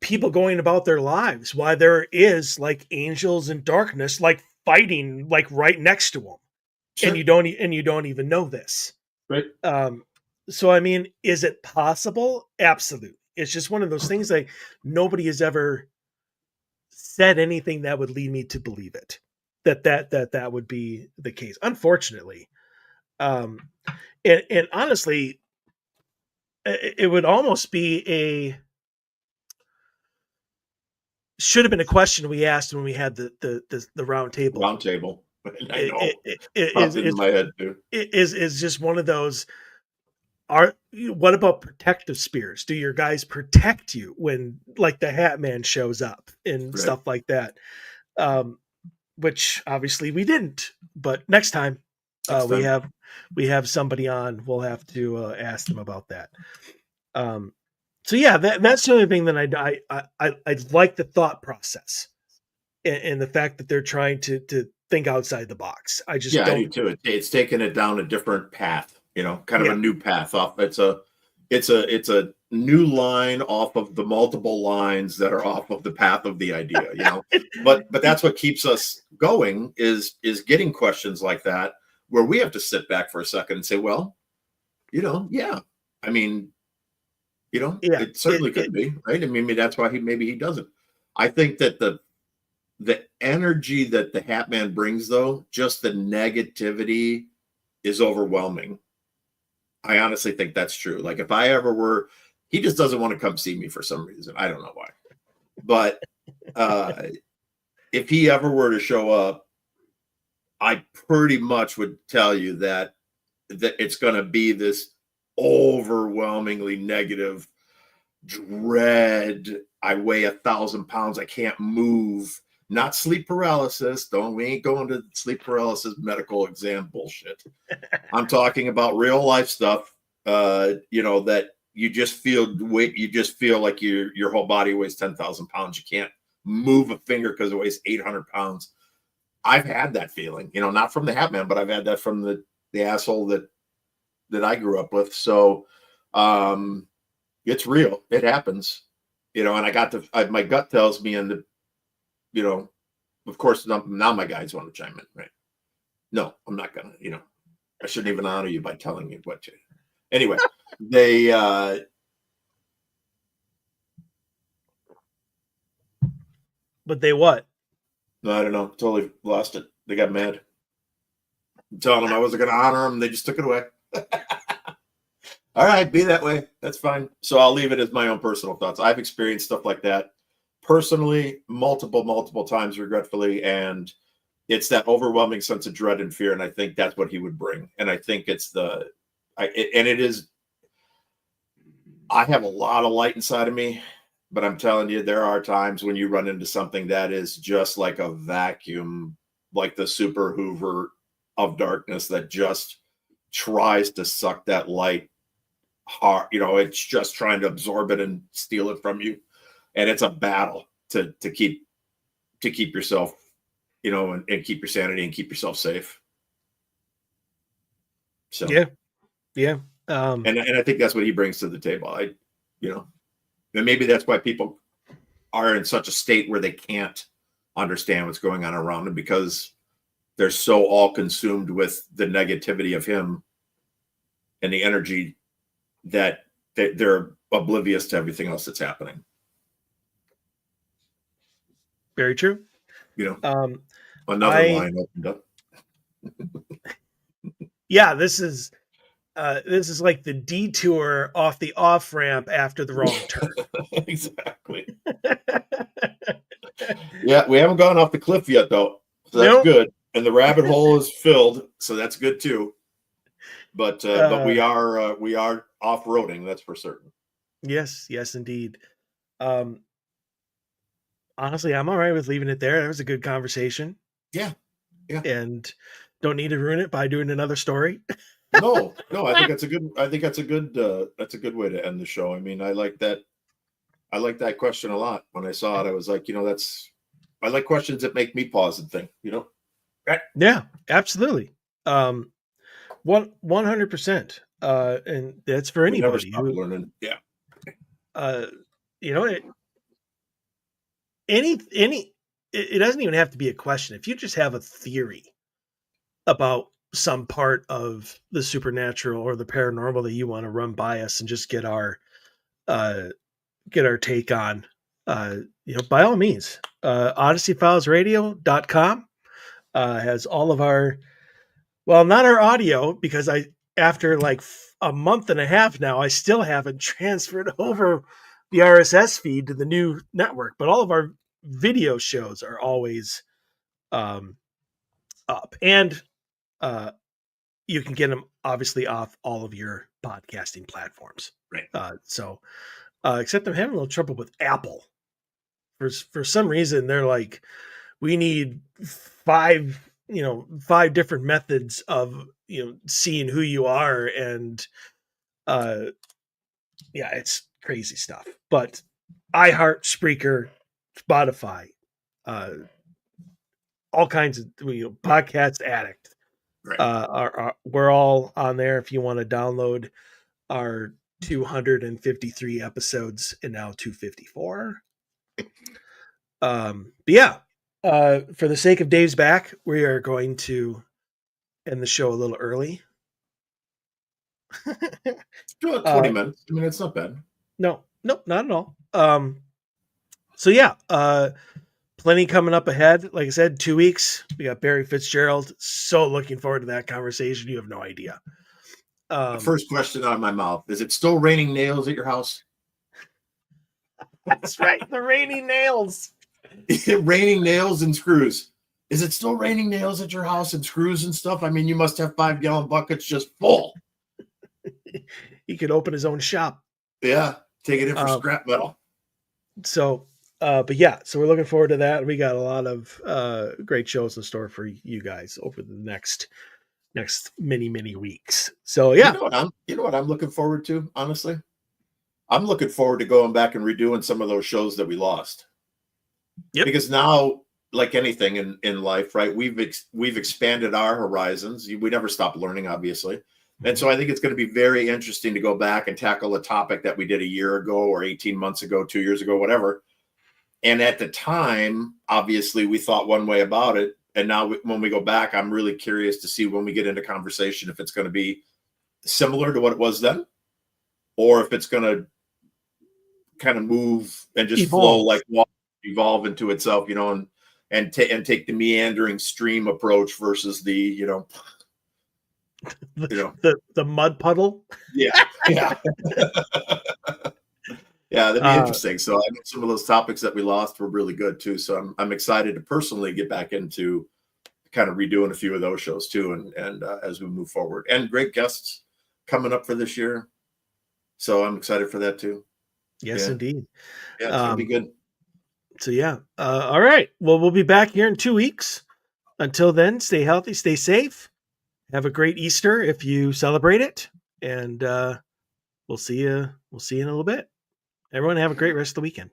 people going about their lives, why there is like angels in darkness, like fighting like right next to them, Sure. and you don't even know this. Right. So I mean, is it possible? Absolutely. It's just one of those things, like, nobody has ever said anything that would lead me to believe it, that would be the case, unfortunately. um and honestly, it would almost be should have been a question we asked when we had the round table. Round table. I know. It Popped into my head too. is just one of those. what about protective spears? Do your guys protect you when like the Hat Man shows up and Right. stuff like that? Which obviously we didn't, but next time, we have somebody on, we'll have to ask them about that. So yeah, that's the only thing that I like the thought process and the fact that they're trying to think outside the box. I just Yeah, I don't. do too. It's taken it down a different path, kind of Yeah, a new path off. It's a new line off of the multiple lines that are off of the path of the idea. But that's what keeps us going is getting questions like that where we have to sit back for a second and say, well, yeah. I mean, yeah. it certainly could be, right? I mean, that's why maybe he doesn't. I think that the energy that the Hat Man brings, though, just the negativity is overwhelming. I honestly think that's true. Like if I ever were, he just doesn't want to come see me for some reason. I don't know why. But if he ever were to show up, I pretty much would tell you that it's going to be this overwhelmingly negative dread. I weigh 1,000 pounds. I can't move. Not sleep paralysis. We ain't going to sleep paralysis medical exam bullshit. I'm talking about real life stuff. That you just feel weight. You just feel like your whole body weighs 10,000 pounds. You can't move a finger because it weighs 800 pounds. I've had that feeling. Not from the Hat Man, but I've had that from the asshole that I grew up with. So, it's real. It happens. And my gut tells me, and of course, now my guys want to chime in, right? No, I'm not gonna. I shouldn't even honor you by telling you what to. Anyway, they. But they what? No, I don't know. Totally lost it. They got mad. I'm telling them I wasn't going to honor them. They just took it away. All right, be that way. That's fine. So I'll leave it as my own personal thoughts. I've experienced stuff like that personally, multiple times, regretfully, and it's that overwhelming sense of dread and fear. And I think that's what he would bring. And I think it is. I have a lot of light inside of me, but I'm telling you, there are times when you run into something that is just like a vacuum, like the super Hoover of darkness that just tries to suck that light hard. It's just trying to absorb it and steal it from you. And it's a battle to keep yourself, and keep your sanity and keep yourself safe. So, yeah. And I think that's what he brings to the table. And maybe that's why people are in such a state where they can't understand what's going on around them, because they're so all consumed with the negativity of him and the energy that they're oblivious to everything else that's happening. Very true. Another line opened up. Yeah, this is like the detour off the off ramp after the wrong turn. Exactly. Yeah, we haven't gone off the cliff yet, though. So that's good. And the rabbit hole is filled, so that's good too. But we are off-roading, that's for certain. Yes, indeed. Honestly, I'm all right with leaving it there. That was a good conversation. Yeah. And don't need to ruin it by doing another story. No, I think that's a good way to end the show. I mean, I like that question a lot. When I saw it, I was like, I like questions that make me pause and think, Right. Yeah, absolutely. 100%. And that's for anybody. Never stop learning. Yeah. It doesn't even have to be a question. If you just have a theory about some part of the supernatural or the paranormal that you want to run by us and just get our take on, by all means, odysseyfilesradio.com has all of our, well, not our audio, because after like a month and a half now, I still haven't transferred over the RSS feed to the new network, but all of our video shows are always up, and you can get them obviously off all of your podcasting platforms. Right. Except I'm having a little trouble with Apple. For some reason, they're like, we need 5 different methods of seeing who you are, and it's crazy stuff. But iHeart, Spreaker, Spotify, all kinds of Podcast Addict. Right. We're all on there if you want to download our 253 episodes and now 254. For the sake of Dave's back, we are going to end the show a little early. 20 minutes. I mean, it's not bad. No, not at all. Plenty coming up ahead. Like I said, 2 weeks. We got Barry Fitzgerald. So looking forward to that conversation. You have no idea. The first question out of my mouth: is it still raining nails at your house? That's right. The raining nails. Raining nails and screws. Is it still raining nails at your house and screws and stuff? I mean, you must have 5-gallon buckets just full. He could open his own shop. Yeah, take it in for scrap metal. So we're looking forward to that. We got a lot of great shows in store for you guys over the next many weeks. So yeah, you know what I'm looking forward to. Honestly, I'm looking forward to going back and redoing some of those shows that we lost. Yep. Because now, like anything in life, right? We've expanded our horizons. We never stop learning, obviously. And so I think it's going to be very interesting to go back and tackle a topic that we did a year ago or 18 months ago, 2 years ago, whatever. And at the time, obviously, we thought one way about it. And now when we go back, I'm really curious to see when we get into conversation if it's going to be similar to what it was then, or if it's going to kind of move and just flow like water, evolve into itself, and take the meandering stream approach versus the, the mud puddle. Yeah. Yeah, that'd be interesting. So I know some of those topics that we lost were really good too. So I'm excited to personally get back into kind of redoing a few of those shows too, and as we move forward, and great guests coming up for this year. So I'm excited for that too. Yes, indeed. Yeah, it's gonna be good. So yeah. All right. Well, we'll be back here in 2 weeks. Until then, stay healthy, stay safe. Have a great Easter if you celebrate it, and we'll see you in a little bit. Everyone have a great rest of the weekend.